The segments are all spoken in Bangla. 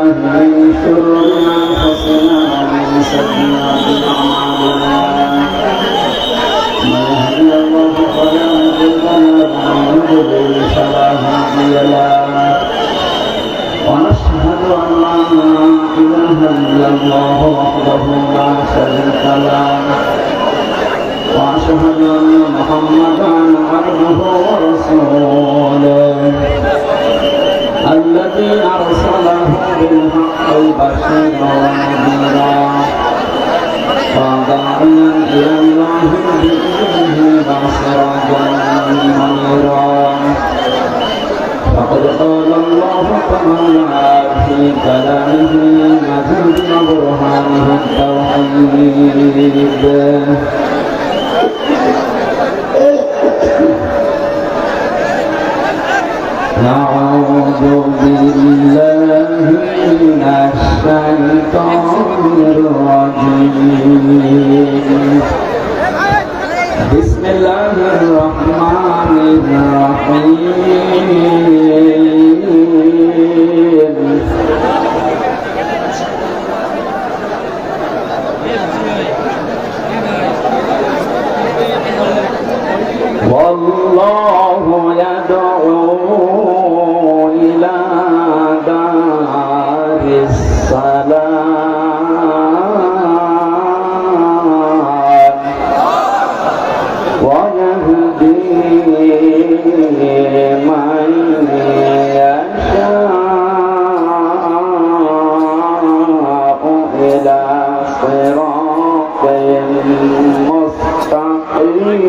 من شرور أنفسنا ومن سيئات أعمالنا من يهد الله فلا مضل له ومن يضلل فلا هادي له ونشهد أن لا إله إلا الله وحده لا شريك له وأشهد أن محمدا عبده ورسوله الذي أرسله بالحق بشيرا ونذيرا وداعيا إلى الله بإذنه وسراجا منيرا فقد قال الله تعالى في كلامه المجيد وبرهانه التوحيد أعوذ بالله من الشيطان الرجيم بسم الله الرحمن الرحيم والله يدعو إلى دار السلام ويهدي من يشاء إلى صراط مستقيم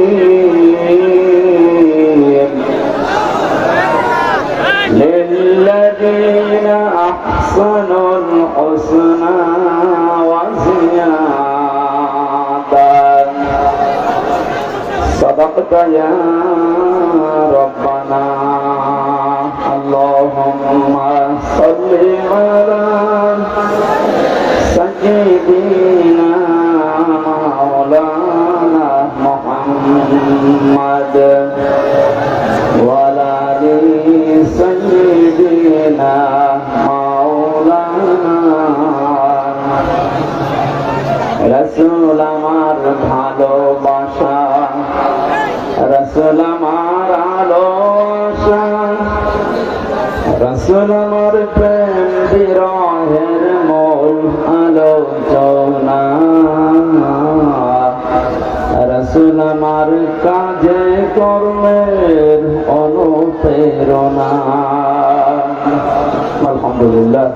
للذين أحسنوا الحسنى وزيادة صدقت يا ربنا اللهم صل على سيدنا مولانا محمد وعلى آل سيدنا مولانا رسول আমার ভালোবাসা রসুল আমার আলোচনা রসুল আমার প্রেম বিরহের মূল আলোচনা রসুল আমার কাজে কর্মের অনুপ্রেরণা আলহামদুলিল্লাহ।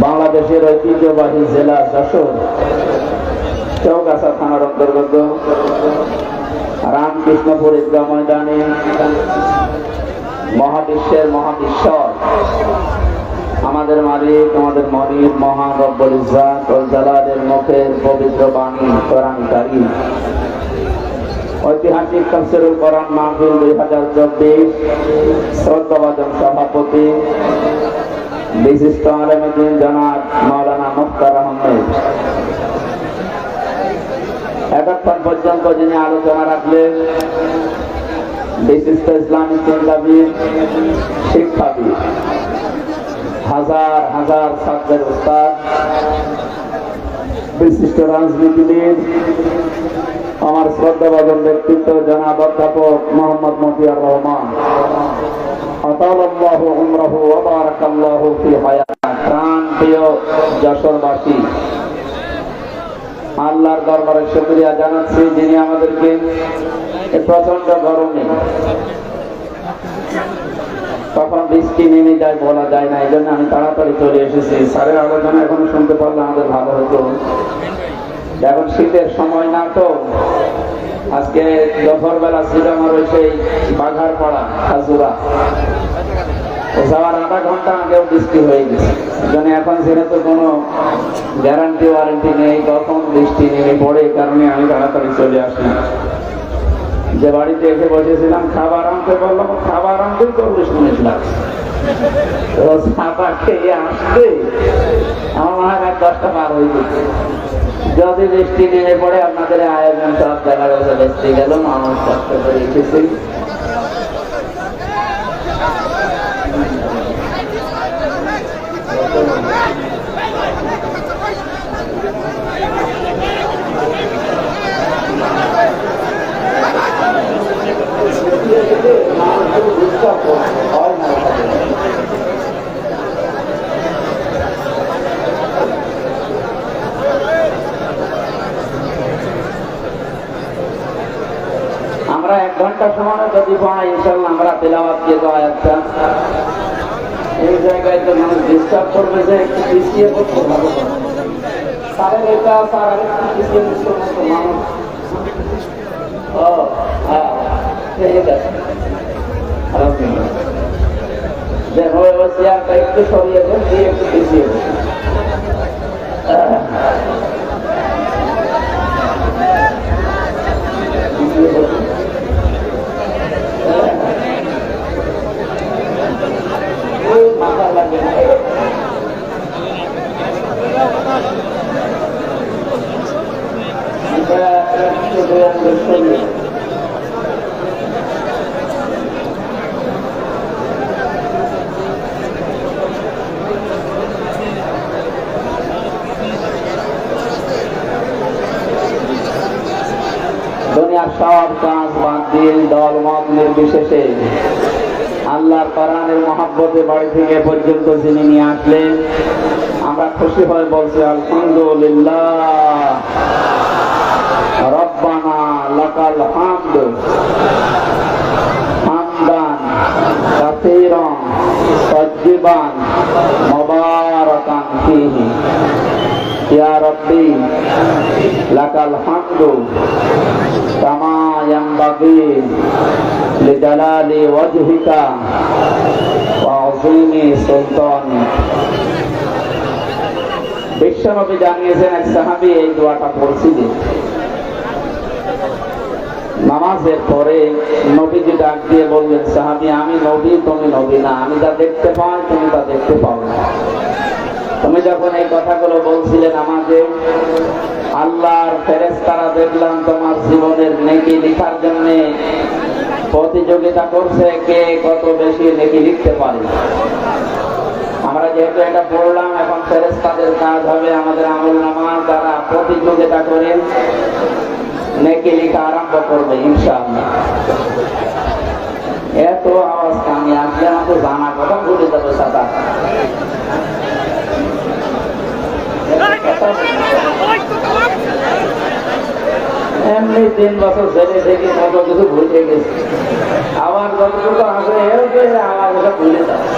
বাংলাদেশের ঐতিহ্যবাহী জেলা যশোর চৌগাছা থানার অন্তর্গত রামকৃষ্ণপুর ঈদগাহ ময়দানে মহাবিশ্বের মহাবিশ্বর আমাদের মালিক আমাদের মনিব মহান রব্বুল ইজ্জত ওয়াল জালালের মুখের পবিত্র বাণী কোরআন কারীম ঐতিহাসিক তাফসীরুল কোরআন মাহফিল 2024 শ্রদ্ধাভাজন সভাপতি বিশিষ্ট আলেমে দ্বীন জনাব মাওলানা মুখতার আহমেদ এতক্ষণ পর্যন্ত যিনি আলোচনা রাখলেন বিশিষ্ট ইসলামিক চিন্তাবিদ শিক্ষাবিদ হাজার হাজার ছাত্রের উস্তাদ বিশিষ্ট রাজনীতিবিদ আমার শ্রদ্ধাভাজন ব্যক্তিত্ব জনাব অধ্যাপক মোহাম্মদ মতিয়ার রহমান আতালাল্লাহু উমরাহু ওয়া বারাকাল্লাহু ফি হায়াত প্রাণপ্রিয় যশোরবাসী আল্লাহর দরবারে শুকরিয়া জানাচ্ছি যিনি আমাদেরকে এই প্রচন্ড গরমে তখন বৃষ্টি নেমে যায় বলা যায় না, এই জন্য আমি তাড়াতাড়ি চলে এসেছি। স্যারের আলোচনা এখনো শুনতে পারলে আমাদের ভালো হতো। এখন শীতের সময় না তো, আজকে দুপুরবেলা ছিল আমার ওই সেই বাঘার পাড়া খাজুরা যাওয়ার আধা ঘন্টা আগেও বৃষ্টি হয়ে গেছে। জন্য এখন যেহেতু কোনো গ্যারান্টি ওয়ারেন্টি নেই কখন বৃষ্টি নেমে পড়ে, এই কারণে আমি তাড়াতাড়ি চলে আসি। যে বাড়িতে এসে বসেছিলাম খাবার আনতে বললাম, খাবার আনতেই 40 মিনিট লাগছে। ছাতা খেয়ে আসতে আমার মনে হয় 10টা পার হয়ে গেছে। যদি বৃষ্টি নেমে পড়ে আপনাদের আয়োজন সব দেখা গেছে বৃষ্টি গেল, মানুষ কষ্ট করে এসেছি। যদি পাই ইনশাআল্লাহ আমরা তেলাওয়াত দিয়ে তো আয়াতটা এই জায়গায় তো মানুষ ডিস্টার্ব করবে যে একটু পিছিয়ে পড়তে ভালো স্যারের এটা স্যার আরেকটু পিছিয়ে পড়তে মানুষ ও হ্যাঁ ঠিক আছে দেখো চেয়ারটা একটু সরিয়ে দেন দিয়ে একটু পিছিয়ে দেন মাথা লাগবে না দুনিয়ার সব কাজ বাদ দিয়ে দল মত নির্বিশেষে আল্লাহর কোরআনের মহব্বতে বাড়ি থেকে পর্যন্ত যিনি নিয়ে আসলেন আমরা খুশি হয়ে বলছি আলহামদুলিল্লাহ রব্বানা লাকাল হামদ হামদান কাসীরান তাইয়িবান মুবারাকান ফীহি ইয়া রাব্বি লাকাল হামদু কামা ইয়ানবাগি লিজালালি ওয়াজহিকা ওয়া আযীমি সুলতানিক। বিশ্বনবী জানিয়েছেন এক সাহাবী এই দোয়াটা পড়ছিলেন নামাজের পরে। নবীজি ডাক দিয়ে বললেন, সাহাবী আমি নবী তুমি নবী না, আমি যা দেখতে পাই তুমি তা দেখতে পাও না। তুমি যখন এই কথাগুলো বলছিলেন আমাকে আল্লাহর ফেরেশতারা দেখলাম তোমার জীবনের নেকি লেখার জন্য প্রতিযোগিতা করছে কে কত বেশি নেকি লিখতে পারে। আমরা যেহেতু এটা পড়লাম এখন ফেরেশতাদের কাজ হবে আমাদের আমলনামার দ্বারা প্রতিযোগিতা করে নেকি লেখা আরম্ভ করবে ইনশাআল্লাহ। এত আওয়াজ কানে আসলে আমাদের জানা কথা ভুলে যাবে সাদা। এমনি 3 বছর ছেলে থেকে কত কিছু ভুলে গেছে, আবার যতটুকু আসে আওয়াজ ওটা ভুলে যাবে।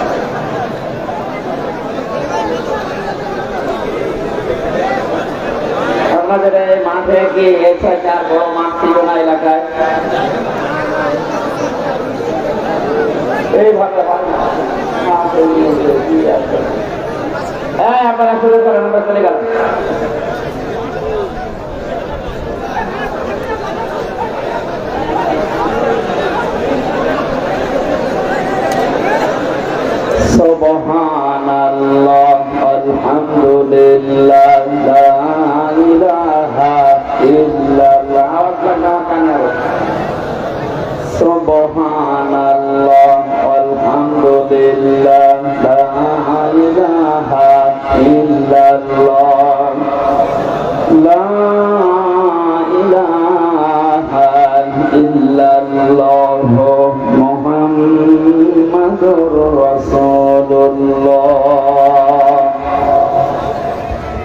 আপনাদের এই মাঠে কি এছাড়া আর বড় মাঠ ছিল না এলাকায়? এইভাবে হ্যাঁ আপনারা শুরু করেন, আমরা চলে গেলাম। সুবহানাল্লাহ আলহামদুলিল্লাহ লা ইলাহা ইল্লাল্লাহ। সুবহানাল্লাহ আলহামদুলিল্লাহ লা ইলাহা ইল্লাল্লাহ লা ইলাহা ইল্লাল্লাহ মুহাম্মাদুর রাসূলুল্লাহ।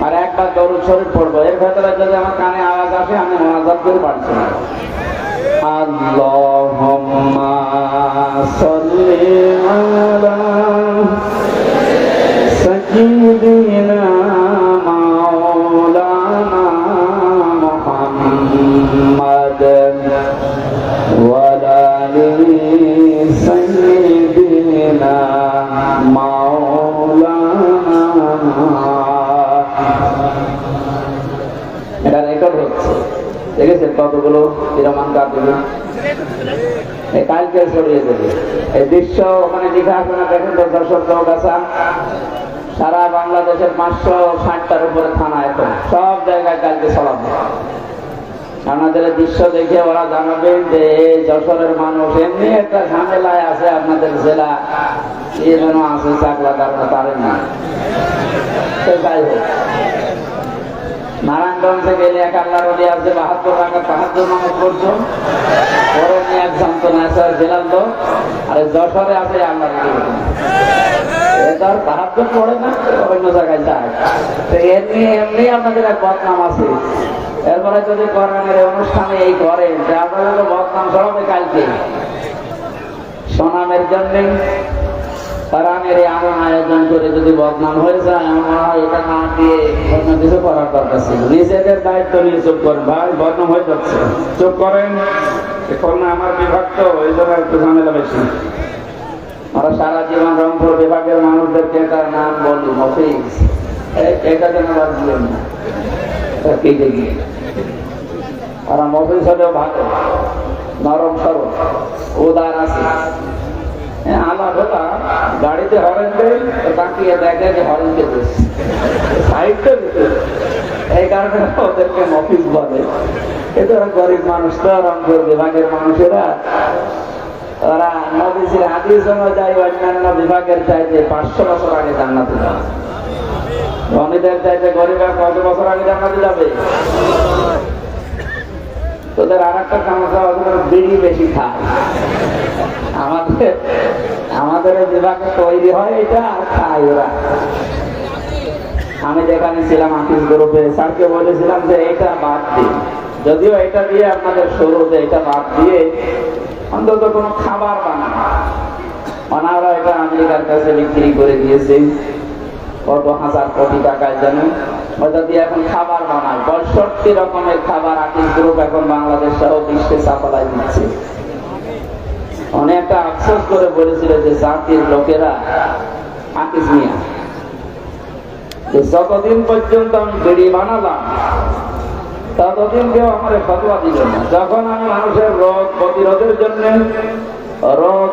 আর একবার দরুদ শরীফ পড়বো, এর ভেতরে যদি আমার কানে আওয়াজ আসে আমি মুনাজাত করে পারছি না। আল্লাহুম্মা সাল্লি আলা সাইয়্যিদিনা মাওলানা মুহাম্মাদ ওয়া আলি সাইয়্যিদিনা মাওলানা। এটা রেকর্ড হচ্ছে, দেখেছেন কতগুলো বিরামান কাজগুলো কালকে ছড়িয়ে দেবে। এই দৃশ্য ওখানে লেখা আছে না, দেখেন তো দর্শক চৌগাছা সারা বাংলাদেশের 560টার উপরে থানা, এখন সব জায়গায় কালকে ছড়াবে। আপনাদের দৃশ্য দেখে ওরা জানাবেন যে যশোরের মানুষ এমনি একটা ঝামেলায় আছে, আপনাদের জেলা এ যেন আছে চাকলা কারণে পারেন না। যাই হোক, নারায়ণগঞ্জে গেলে এক আল্লাহ রলি আছে 72 টাকা 72 নামাজ পড়ছো, পরে নিয়ে এক যন্ত্রণা আছে জেলার লোক। আর যশোরে আছে আল্লাহ রলি, তার 72 পড়ে না, অন্য জায়গায় যায়। তো এমনি এমনি আপনাদের এক বদনাম আছে। এরপরে যদি কোরআনের অনুষ্ঠানে এই করেন যে আপনাদের বদনাম ছড়াবে কালকে। সুনামের জন্য কোরআনের এমন আয়োজন করে যদি বদনাম হয়ে যায়, আমার মনে হয় এটা না দিয়ে অন্য কিছু করার দরকার ছিল। নিজেদের দায়িত্ব নিয়ে চুপ করেন, ভাই বদনাম হয়ে যাচ্ছে, চুপ করেন। এখন আমার বিভাগ তো এই জন্য একটু ঝামেলা বেশি। আমরা সারা জীবন রংপুর বিভাগের মানুষদেরকে তার নাম বলি মফিজ, এটা যেন বাদ দিলেন না, কি দেখি ওরা মফিজ হলেও ভালো, নরম সরল, উদার আছে। আমার হলা গাড়িতে হরেন দেয়, তাকিয়ে দেখে যে হরেনকে দিচ্ছে, সাইডটা দিতে, এই কারণে ওদেরকে মফিজ বলে। এটা গরিব মানুষ তো, রংপুর বিভাগের মানুষেরা, ওরা নবীজির হাদিস অনুযায়ী অন্যান্য বিভাগের চাইতে 500 বছর আগে জান্নাতে যাবে। ধনীদের চাইতে গরিবরা কত বছর আগে জান্নাতে যাবে? তোদের আর একটা সমস্যা, ওদের বিড়ি বেশি খায়। আমাদের বিভাগে তৈরি হয় এটা, আর খায় ওরা। আমি যেখানে ছিলাম আফিস গ্রুপে, স্যারকে বলেছিলাম যে এটা বাদ দিন, যদিও এটা দিয়ে আপনাদের শুরুতে এটা বাদ দিয়ে অন্তত কোনো খাবার বানান। ওনারা এটা আমেরিকার কাছে বিক্রি করে দিয়েছে কত হাজার কোটি টাকায় যেন, ওটা দিয়ে এখন খাবার বানায়। 65 রকমের খাবার আকিস গ্রুপ এখন বাংলাদেশ সহ বিশ্বে সাপ্লাই দিচ্ছে। অনেকটা আফসোস করে বলেছিল যে জাতির লোকেরা, আকিস মিয়া, যতদিন পর্যন্ত আমি বিড়ি বানালাম ততদিন কেউ আমার ফতোয়া দিল না। যখন আমি মানুষের রোগ প্রতিরোধের জন্য, রোগ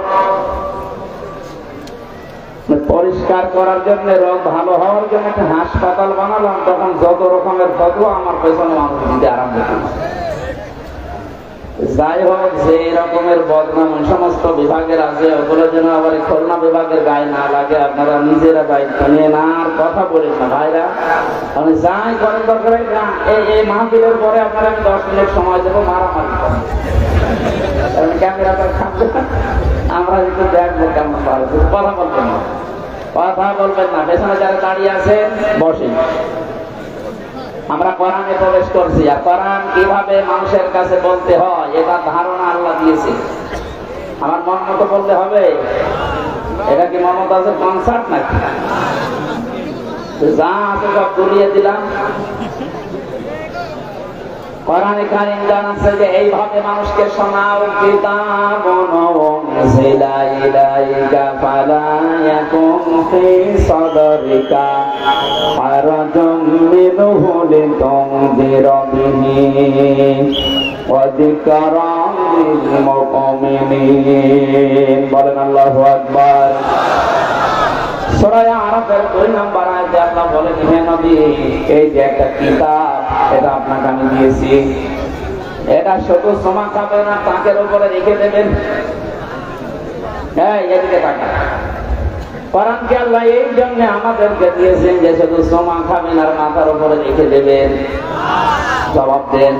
পরিষ্কার করার জন্য, রোগ ভালো হওয়ার জন্য একটা হাসপাতাল বানালাম, তখন যত রকমের ফতোয়া আমার পেছনে মানুষ দিতে আরম্ভ করল। যাই হোক, যে রকমের বদনাম সমস্ত বিভাগের আছে, ওগুলো যেন আবার খুলনা বিভাগের গায়ে না লাগে। আপনারা নিজেরা দায়িত্ব নিয়ে না আর কথা বলেন না ভাইরা, আমি যাই করেন দরকার এই মাহফিলের পরে আপনারা আমি 10 মিনিট সময় দেবো মারামারি করেন, ক্যামেরাটা খাবে, আমরা একটু দেখবো কেমন পারবো। কথা বলবেন না, কথা বলবেন না, পেছনে যারা দাঁড়িয়ে আছেন বসেন। আমরা কোরআনে প্রবেশ করছি, আর কোরআন কিভাবে মানুষের কাছে বলতে হয় এটা ধারণা আল্লাহ দিয়েছে। আমার মন মতো বলতে হবে? এটা কি মমতাজের কনসার্ট নাকি? যা আছে সব তুলিয়ে দিলাম। কোরআনে কারীম জানাচ্ছে যে এইভাবে মানুষকে শোনাও, কিতাবুন উনজিলা ইলাইকা ফালা ইয়াকুন ফি সাদরিকা হারাজুম মিনহু লিতুনযিরা বিহি ওয়া যিকরা লিল মুমিনিন। বলেন আল্লাহু আকবার। সূরা আরাফের 2 নম্বর আয়াতে আল্লাহ বলেন, হে নবী, এই যে একটা কিতাব, এটা আপনাকে আমি দিয়েছি, এটা শুধু জমা খাবে না, তাকের উপরে রেখে দেবেন। হ্যাঁ, এদিকে তাকান। কোরআনকে আল্লাহ এই জন্য আমাদেরকে দিয়েছেন যে শুধু জমা খাবেন আর মাথার উপরে রেখে দেবেন। জবাব দেন।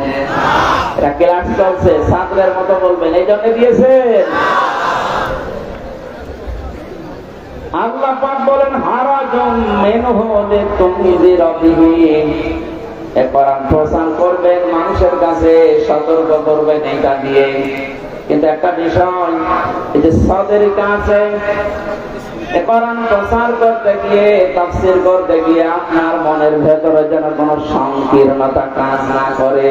এটা ক্লাস চলছে, ছাত্রের মতো বলবেন, এই জন্য দিয়েছেন। আল্লাহ পাক বলেন, হারাজুম মিনহু লিতুনযিরা বিহি, এই কোরআন প্রচার করবেন, মানুষের কাছে সতর্ক করবেন এটা দিয়ে। কিন্তু একটা বিষয়, এই যে সাদরিকা আছে, এই কোরআন প্রচার করতে গিয়ে, তাফসীর করতে গিয়ে আপনার মনের ভেতরে যেন কোনো সংকীর্ণতা কাজ না করে,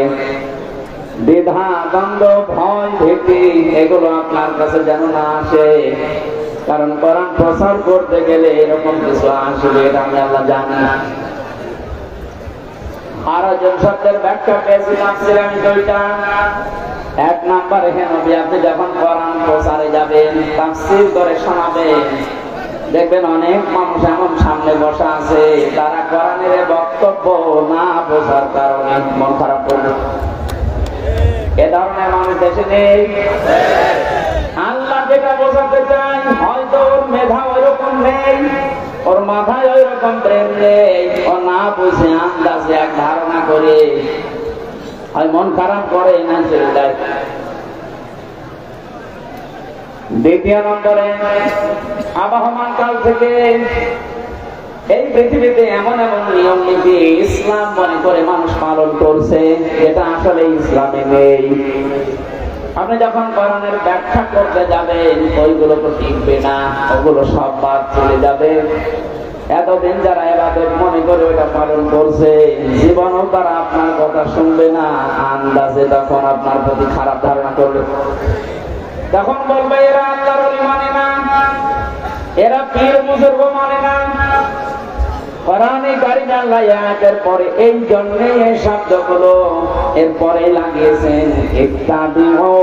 দ্বিধা, দ্বন্দ্ব, ভয়, ভীতি এগুলো আপনার কাছে যেন না আসে। কারণ কোরআন প্রচার করতে গেলে এরকম কিছু আসবে, এটা আমি আল্লাহ জানি। হারাজুম শব্দের ব্যাখ্যা পেয়েছি তাফসীরে আমি 2টা। 1 নাম্বার, হে নবী, আপনি যখন কোরআন প্রচারে যাবেন, তাফসীর করে শোনাবেন, দেখবেন অনেক মানুষ এমন সামনে বসা আছে, তারা কোরআনের বক্তব্য না বোঝার কারণে মন খারাপ করবে। এ ধরনের মানুষ দেশে নেই। আল্লাহ যেটা বোঝাতে চান, হয়তো ওর মেধা ওইরকম নেই, ওর মাথায় ওইরকম প্রেম নেই, ও না বুঝে আন্দাজে এক ধারণা করে হয় মন খারাপ করে, না চলে যায়। 2 নম্বরে, আবহমান কাল থেকে এই পৃথিবীতে এমন এমন নিয়ম নীতি ইসলাম মনে করে মানুষ পালন করছে, যেটা আসলে ইসলামে নেই। আপনি যখন কোরআনের ব্যাখ্যা করতে যাবেন ওইগুলো তো টিকবে না, ওগুলো সব বাদ চলে যাবে। এতদিন যারা ইবাদত মনে করে ওইটা পালন করছে, জীবনও তারা আপনার কথা শুনবে না, আন্দাজে তখন আপনার প্রতি খারাপ ধারণা করবে। তখন বলবে এরা আল্লাহর ওলি মানে না, এরা পীর বুজুর্গ মানে না। কোরআনে কারিমে আল্লাহ আয়াতের পরে এই জন্যই এই শব্দগুলো এরপরে লাগিয়েছেন, ইত্তাবিউ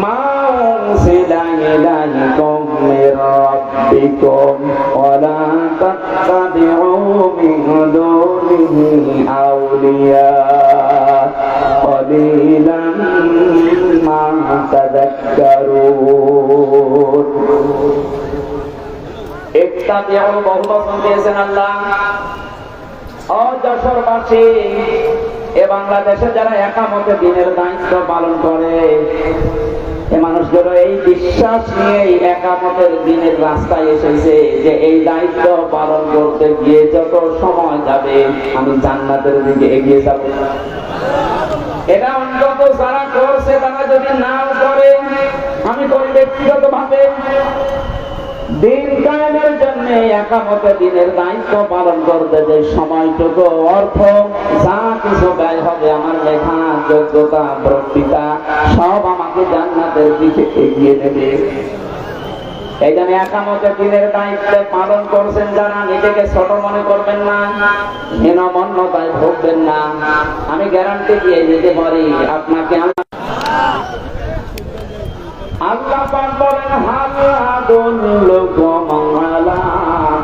মা উনজিলা ইলাইকুম মির রাব্বিকুম ওয়া লা তাত্তাবিউ মিন দুনিহি আউলিয়া ক্বালিলাম মা তাযাক্কারুন। ইত্তাবিউ বহু বচন দিয়েছেন আল্লাহ। ও যশোরবাসী, এ বাংলাদেশে যারা একামতে দ্বীনের দায়িত্ব পালন করে, এ মানুষগুলো এই বিশ্বাস নিয়ে একামতের দ্বীনের রাস্তায় এসেছে যে এই দায়িত্ব পালন করতে গিয়ে যত সময় যাবে আমি জান্নাতের দিকে এগিয়ে যাব। এটা অন্তত যারা করছে তারা যদি নাও করে, আমি করি ব্যক্তিগত ভাবে, দিন কায়েমের জন্য একামতে দ্বীনের দায়িত্ব পালন করতে যে সময়টুকু অর্থ যা কিছু ব্যয় হবে, আমার লেখা যোগ্যতা বক্তৃতা সব আমাকে জান্নাতের দিকে এগিয়ে নেবে। এই জন্য একামতে দ্বীনের দায়িত্ব পালন করছেন যারা, নিজেকে ছোট মনে করবেন না, হীনমন্যতায় ভুগবেন না। আমি গ্যারান্টি দিয়ে দিতে পারি আপনাকে আল্লাহ পাক বলেন, হাল আদুল্লুকুম আলা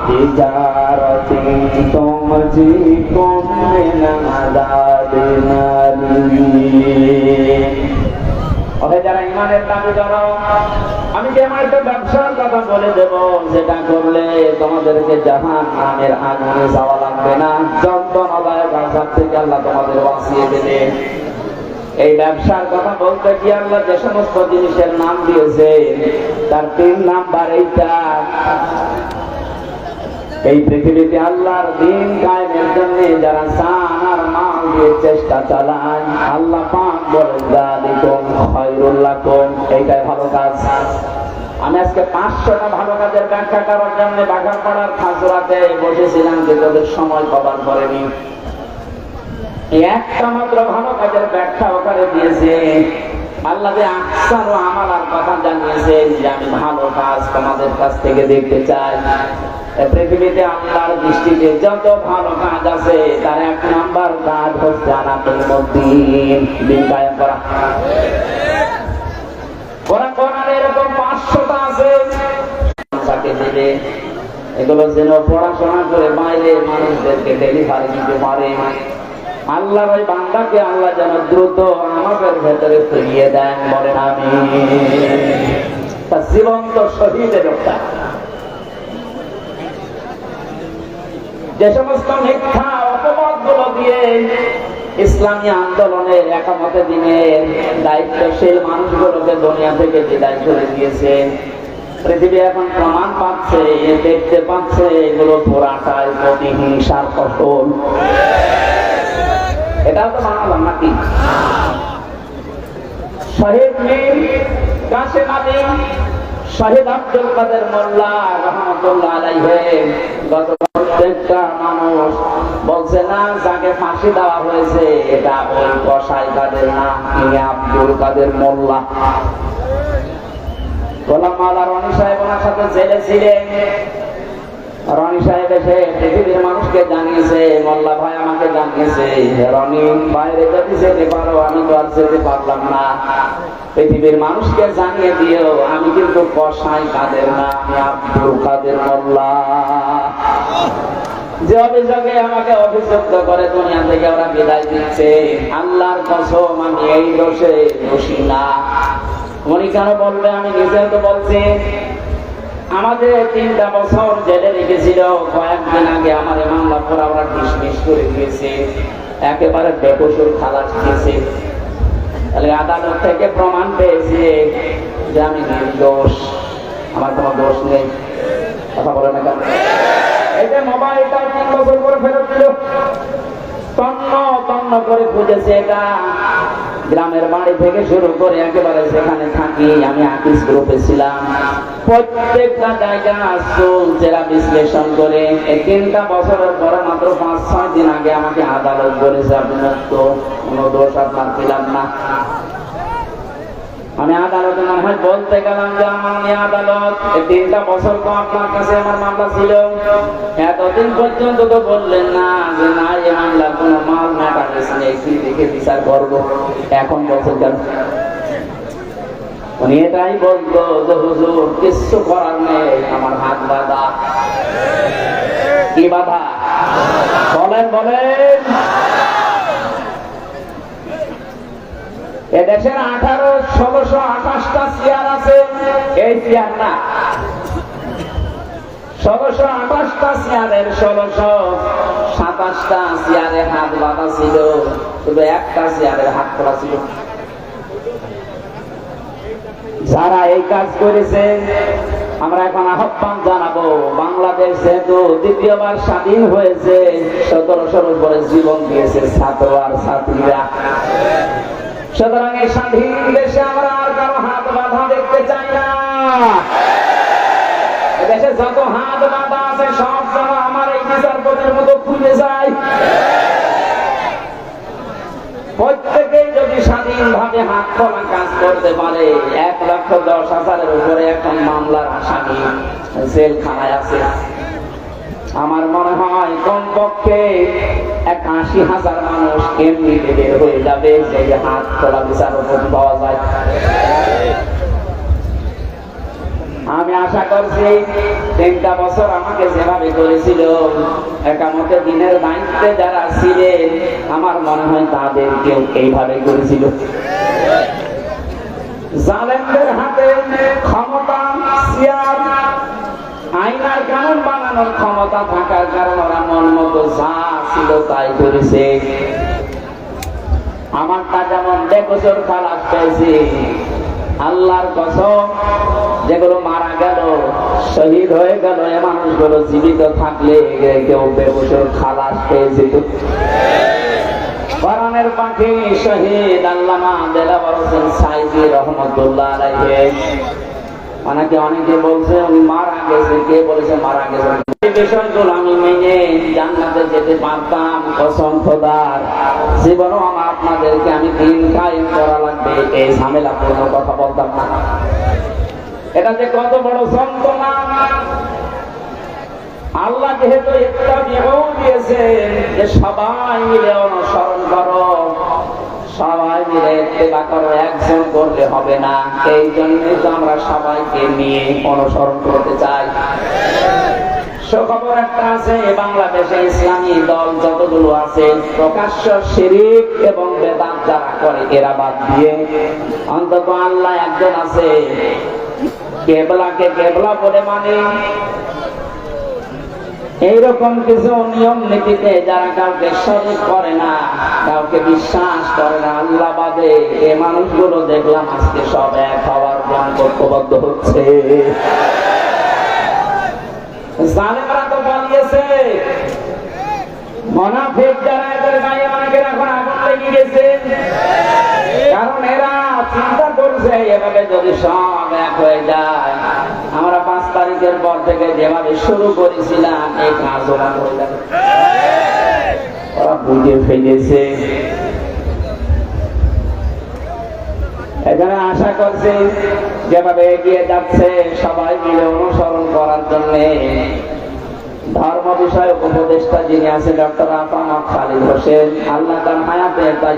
তিজারাতিন তুনজিকুম মিন আযাবিন আলীম। ওহে যারা ঈমানের দাবি করো, আমি তোমার একটা ব্যবসার কথা বলে দেব, যেটা করলে তোমাদেরকে জাহান্নামের আগুনে যাওয়া লাগবে না, যন্ত্রণাদায়ক আযাব থেকে আল্লাহ তোমাদের বাঁচিয়ে দেবে। এই ব্যবসার কথা বলতে কি আল্লাহ যে সমস্ত জিনিসের নাম দিয়েছে তার 3 নাম্বার এইটা। এই পৃথিবীতে আল্লাহর দ্বীন কায়েমের জন্য যারা জান আর মাল দিয়ে চেষ্টা চালায়, আল্লাহ পাক বলেন যালিকুম খায়রুল লাকুম, এইটাই ভালো কাজ। আমি আজকে 500টা ভালো কাজের ব্যাখ্যা করার জন্য বাগানপাড়ার খাজরাতে বসেছিলাম, যে তাদের সময় কভার করেনি। একটা মাত্র ভালো কাজের ব্যাখ্যা ওখানে দিয়েছে। আল্লাহ যে আহসান ও আমালার কথা জানিয়েছেন যে আমি ভালো কাজ তোমাদের কাছ থেকে দেখতে চাই। পৃথিবীতে আল্লাহর দৃষ্টিতে যত ভালো কাজ আছে তার 1 নাম্বার কাজ হচ্ছে আনাতুল মুদ্দিন, দিন কায়েম করা। কোরআনে এরকম 500টা আছে, তাকে দিলে এগুলো যেন পড়াশোনা করে বাইরে মানুষদেরকে ডেলিভারি দিতে পারে। আল্লাহর ওই বান্দাকে আল্লাহ যেন দ্রুত আমাদের ভেতরে ফিরিয়ে দেন, বলেন আমিন। তার জীবন্ত শহীদের রক্ষা। যে সমস্ত মিথ্যা অপবাদগুলো দিয়ে ইসলামী আন্দোলনের একামতে দ্বীনের দায়িত্বশীল মানুষগুলোকে দুনিয়া থেকে বিদায় করে দিয়েছে, পৃথিবী এখন প্রমাণ পাচ্ছে, দেখতে পাচ্ছে এগুলো পুরাটাই প্রতিহিংসার ফসল। এটাও তো মানলাম নাকি? শহীদ মীর কাসেম আলী, শহীদ আব্দুল কাদের মোল্লা রহমতুল্লাহ আলাইহি, গত প্রত্যেকটা মানুষ বলছে না যাকে ফাঁসি দেওয়া হয়েছে এটা ওই কসাই কাদের না, তিনি আব্দুল কাদের মোল্লা। গোলাম মাওলা রনি সাহেব ওনার সাথে জেলে ছিলেন। রনি সাহেব এসে পৃথিবীর মানুষকে জানিয়েছে, মোল্লা ভাই আমাকে জানিয়েছে রনি বাইরে যদি যেতে পারো, আমি তো আর যেতে পারলাম না, পৃথিবীর মানুষকে জানিয়ে দিও আমি কিন্তু কসাই কাদের না, আমি আব্দুল কাদের মোল্লা। যে অভিযোগে আমাকে অভিযুক্ত করে দুনিয়া থেকে ওরা বিদায় দিচ্ছে, আল্লাহর কসম আমি এই দোষে দোষী না। উনি কেন বলবে? আমি নিজেও তো বলছি। আমাদের 3টা বছর জেলে রেখেছিল, কয়েকদিন আগে আমার মামলা পড়া ওরা ডিসমিস করে দিয়েছে, একেবারে বেকসুর খালাস দিয়েছে। তাহলে আদালত থেকে প্রমাণ পেয়েছে যে আমি নির্দোষ, আমার কোনো দোষ নেই। কথা বলে না কেন? এই যে মোবাইলটা 3 বছর করে ফেরত দিল, তন্ন তন্ন করে খুঁজেছে, এটা গ্রামের বাড়ি থেকে শুরু করে একেবারে যেখানে থাকি, আমি আকিস গ্রুপে ছিলাম, প্রত্যেকটা জায়গা চোরা বিশ্লেষণ করে এই 3টা বছরের পরে মাত্র 5-6 দিন আগে আমাকে আদালত বলেছে আপনি মুক্ত, কোনো দোষ আপনার পেলাম না। আমি আদালতে মনে হয় বলতে গেলাম যে আমার আদালত, এই 3টা বছর তো আপনার কাছে আমার মামলা ছিল, এতদিন পর্যন্ত তো বললেন না যে না এই মামলার কোনো মাল ম্যাটার নেই, কি দেখে বিচার করবো, এখন বলছেন কেন? উনি এটাই বলতো যে হুজুর কিছু করার নেই, আমার হাত বাঁধা। কি বাধা? বলেন বলেন। এদেশের 1628টা চেয়ার আছে, এই চেয়ার না, 1628টা চেয়ারের 1627টা চেয়ারে হাত বাঁধা ছিল, শুধু একটা চেয়ারের হাত খোলা ছিল। যারা এই কাজ করেছে আমরা এখন আহ্বান জানাবো, বাংলাদেশ যেহেতু দ্বিতীয়বার স্বাধীন হয়েছে, 1700-র উপরে জীবন দিয়েছে ছাত্র আর ছাত্রীরা, সুতরাং এই স্বাধীন দেশে আমরা আর কারো হাত বাঁধা দেখতে চাই না। দেশে যত হাত বাঁধা আছে সব যেন আমার এই বিচারপতির মতো খুলে যায়। প্রত্যেকেই যদি স্বাধীনভাবে হাত খোলা কাজ করতে পারে, 1,10,000-এর উপরে এখন মামলার আসামি জেলখানায় আছে। আমার মনে হয় কমপক্ষে 81,000 মানুষ এমনি বের হয়ে যাবে যে হাত খোলা বিচারপতি পাওয়া যায়। আমি আশা করছি 3টা বছর আমাকে যেভাবে করেছিল, একামতে দিনের দায়িত্বে যারা ছিলেন আমার মনে হয় তাদেরকেও এইভাবে করেছিল। জালেমদের হাতে ক্ষমতা, চেয়ার, আইন আর কানুন বানানোর ক্ষমতা থাকার কারণে ওরা মন মতো যা ছিল তাই করেছে। আমারটা যেমন বেকসুর খালাস পেয়েছি, আল্লাহর কসম, যেগুলো মারা গেল, শহীদ হয়ে গেল, এ মানুষগুলো জীবিত থাকলে কেউ বেকসুর খালাস পেয়ে যেত। কোরআনের পাখি শহীদ আল্লামা দেলাওয়ার হোসেন সাইদি রহমতুল্লাহ আলাইহি, অনেকে বলছে উনি মারা গেছে, কে বলেছে মারা গেছে, বিষয়গুলো আমি মেনে জান্নাতে যেতে পারতাম, কসম খোদার, জীবনও আমার আপনাদেরকে আমি দিন কায়েম করা লাগবে এই ঝামেলা কোনো কথা বলতাম না। এটা যে কত বড় যন্ত্রণা। আল্লাহ যেহেতু একটা নিয়ম দিয়েছে যে সবাই মিলে অনুসরণ করো, সবাই মিলে ইত্তেবা করো, একজন করলে হবে না, এই জন্যই তো আমরা সবাইকে নিয়ে অনুসরণ করতে চাই। সুখবর একটা আছে, বাংলাদেশে ইসলামী দল যতগুলো আছে প্রকাশ্য শিরক এবং বেদাত যারা করে এরা বাদ দিয়ে অন্তত আল্লাহ একজন আছে, কেবলাকে কেবলা বলে মানে, এইরকম কিছু নিয়ম নীতিতে যারা কাউকে শরীক করে না, কাউকে বিশ্বাস করে না আল্লাহ বাদে, এই মানুষগুলো দেখলাম আজকে সব এক হওয়ার জন্য ঐক্যবদ্ধ হচ্ছে। জালেমরা তো পালিয়েছে, মুনাফিক যারা এদের গায়ে অনেকের এখন আগুন লেগে গেছে, কারণ এরা চিন্তা করছে এভাবে যদি সব এক হয়ে যায়, আমরা 5 তারিখের পর থেকে যেভাবে শুরু করেছিলাম এই কাজ ওরা হয়ে যাবে। ওরা বুঝে ফেলেছে। এখানে আশা করছি যেভাবে এগিয়ে যাচ্ছে সবাই মিলে অনুসরণ করার জন্য ধর্ম বিষয়ক উপদেষ্টা যিনি আছেন ডক্টর আফামাদ খালিদ হোসেন, আল্লাহ তার হায়াতে তার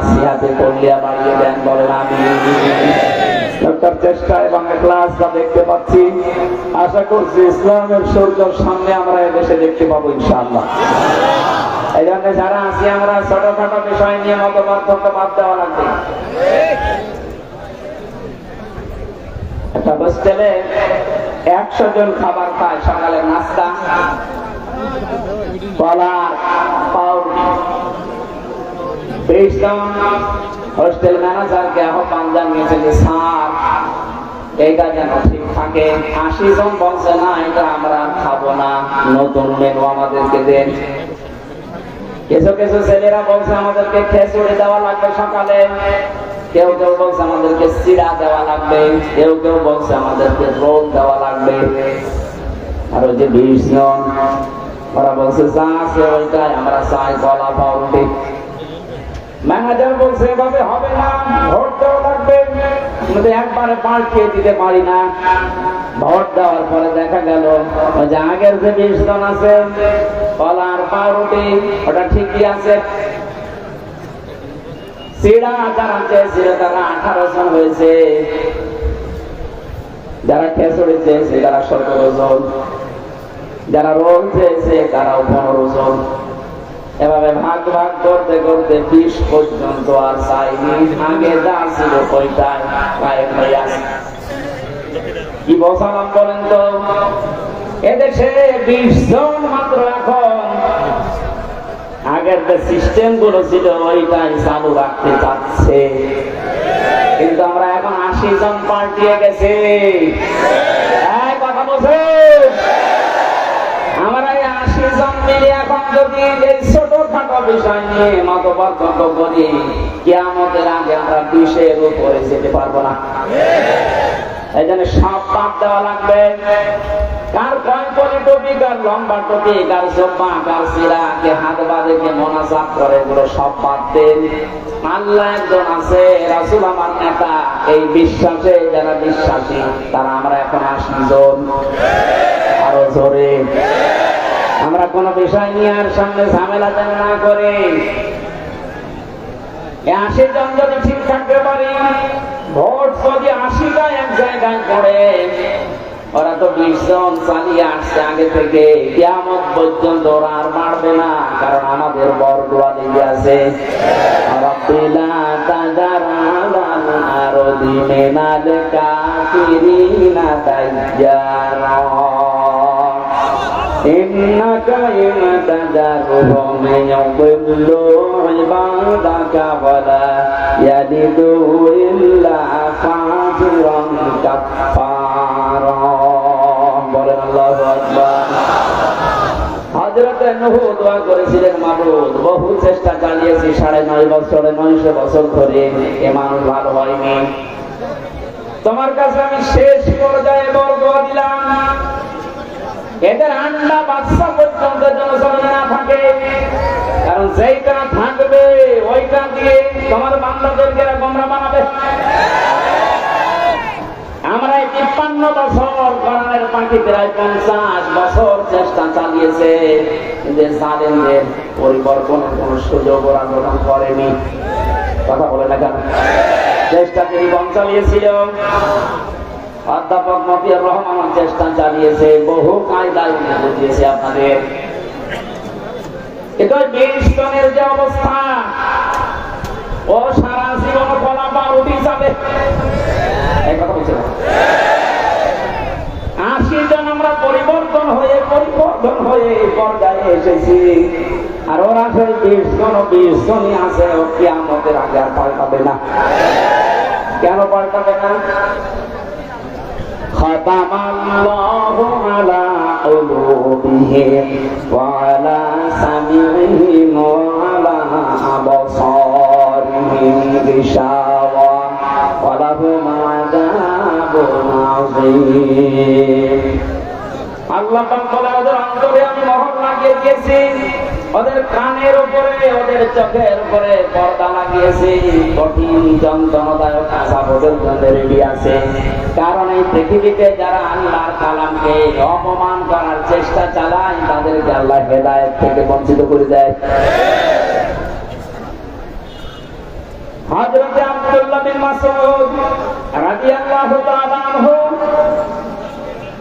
সিহাতে কল্যাণ বাড়িয়ে দেন, বলেন আমিন। ডক্টর চেষ্টা এবং ক্লাসটা দেখতে পাচ্ছি, আশা করছি ইসলামের সূর্যের সামনে আমরা এদেশে দেখতে পাবো ইনশাআল্লাহ। এই জন্য যারা আছি আমরা ছোটখাটো বিষয় নিয়ে মতপার্থক্য বাদ দেওয়া লাগবে। একটা হোস্টেলে 100 জন খাবার খায়, সকালে নাস্তা, কলা, পাউরুটি, 20 জন হোস্টেল ম্যানেজারকে আহ্বান জানিয়েছে যে স্যার এইটা যেন ঠিক থাকে। 80 জন বলছে না এটা আমরা খাবো না, নতুন মেনু আমাদেরকে দেন। কিছু কিছু ছেলেরা বলছে আমাদেরকে খিচুড়ি দেওয়া লাগবে সকালে, কেউ কেউ বলছে আমাদেরকে চিড়া দেওয়া লাগবে, কেউ কেউ বলছে আমাদেরকে রোল দেওয়া লাগবে। আর ওই যে 20 জন ওরা বলছে যা আছে ওইটাই আমরা চাই, কলা পাউরুটি। ম্যানেজার বলছে এভাবে হবে না, ভোট দেওয়া লাগবে। একবারে পাল্টিয়ে দিতে পারি না। ভোট দেওয়ার পরে দেখা গেল ওই যে আগের যে 20 জন আছে কলা আর পাউরুটি ওটা ঠিকই আছে। চিড়া যারা চেয়েছিল তারা 18 জন হয়েছে, যারা খিচুড়ি চেয়েছে তারা 17 জন, যারা রোল চেয়েছে তারাও 15 জন। এভাবে ভাগ ভাগ করতে করতে 20 পর্যন্ত আর চাইনি। আগে যা ছিল ওইটাই গায়েব হয়ে আছে। কি বসালাম বলেন তো? এদেশে 20 জন মাত্র এখন আগের যে সিস্টেম গুলো ছিল ওইটাই চালু রাখতে চাচ্ছে, কিন্তু আমরা এখন 80 জন পাল্টিয়ে গেছে। কথা বলছে আমরা এই 80 জন মিলে এখন যদি এই ছোটখাটো বিষয় নিয়ে মতপার্থক্য করি, কিয়ামতের আগে আমরা 20-এর উপরে যেতে পারবো না। এই জন্য সব বাদ দেওয়া লাগবে। কার কয় পরে টপি, কার লম্বা টপি, কার জব্বা, কার সিরা, কে হাত বাঁধে, কে মোনাজাত করে, এগুলো সব বাদ দেন। আল্লাহ একজন আছে, রাসূল আমার নেতা। এই বিশ্বাসে যারা বিশ্বাসী তারা আমরা এখন 80 জন। আরো জোরে আমরা কোন বিষয় নিয়ে আর সামনে ঝামেলা যেন না করে। 80 জন যদি ঠিক থাকতে পারি, ভোট যদি 80টা এক জায়গায় পড়ে, ওরা তো 20 জন চালিয়ে আসছে আগে থেকে, কিয়ামত পর্যন্ত ওরা আর বাড়বে না, কারণ আমাদের বরদোয়া লেগে আছে। রাব্বিলা তাজারালান আরদি মিনাল কাফিরিনা তাইয়ারা ইন্নাকা ইনতাজারহুম ইয়াদিল্লু ইবাদাকা ওয়ালা ইয়াদিদু ইল্লা ফাজিরান কাফফারা। বলেন আল্লাহু আকবার। হযরত নূহ দোয়া করেছিলেন, মাবুদ বহু চেষ্টা চালিয়েছি 9.5 বছরে, 900 বছর ধরে, এ মানুষ ভালো হয়নি। তোমার কাছে আমি শেষ পর্যায়ে বরদোয়া দিলাম, এদের আন্ডা বাচ্চা পর্যন্ত যেন জমিনে না থাকে, কারণ যেইটা থাকবে ওইটা দিয়ে তোমার বান্দাদেরকে গোমরা বানাবে। আমরা 53 বছর, কোরআনের পাখি প্রায় 50 বছর চেষ্টা চালিয়েছে, কিন্তু জালেমদের পরিবর্তনের কোন সুযোগ ওরা গ্রহণ করেনি। কথা বলে না কেন? চেষ্টা জীবন চালিয়েছিল। অধ্যাপক মতিয়ার রহমান চেষ্টা চালিয়েছে, বহু কায়দায় বুঝিয়েছে আপনাদের। কিন্তু 20 জনের যে অবস্থা, ও সারা জীবন কলা পাউরুটি যাবে। এই কথা বলছে না? 80 জন আমরা পরিবর্তন হয়ে পর্যায়ে এসেছি, আর ওরা সেই 20 জনই আছে। ও কিয়ামতের আগে আর পাল্টাবে না। কেন পাল্টাবে না? খাতামাল্লাহু আলা কুলুবিহিম ওয়া আলা সামিইহিম ওয়া আলা আবসারিহিম গিশাওয়া ওয়া লাহুম আযাবুন আযীম। আল্লাহ পাক বলে, ওদের অন্তরে আমি মোহর লাগিয়ে দিয়েছি, ওদের কানের উপরে, ওদের চোখের উপরে পর্দা লাগিয়েছি, কঠিন যন্ত্রণাদায়ক আযাব ওদের জন্য রেডি আছে। কারণ এই পৃথিবীতে যারা আল্লাহর কালামকে অপমান করার চেষ্টা চালায়, তাদেরকে আল্লাহ হেদায়েত থেকে বঞ্চিত করে দেয়। হযরত আব্দুল্লাহ বিন মাসউদ রাদিয়াল্লাহু তাআলা আনহু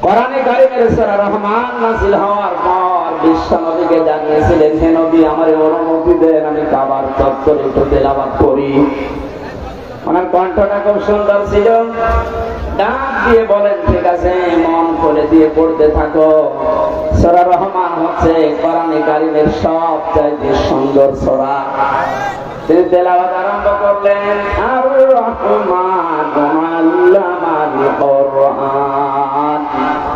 কোরআনে কারীমের সূরা রহমান নাযিল হওয়ার পর বিশ্বনবীকে জানিয়েছিলেন, হে নবী, আমারে অনুমতি দেন আমি কাবার চত্বরে একটু তেলাওয়াত করি। ওনার কণ্ঠটা খুব সুন্দর ছিল। ডাক দিয়ে বলেন, ঠিক আছে, মন খুলে দিয়ে পড়তে থাকো। সূরা রহমান হচ্ছে কোরআনে কারীমের সবচাইতে সুন্দর সূরা। তিনি তেলাওয়াত আরম্ভ করলেন, আর রহমান আল্লামাল কুরআন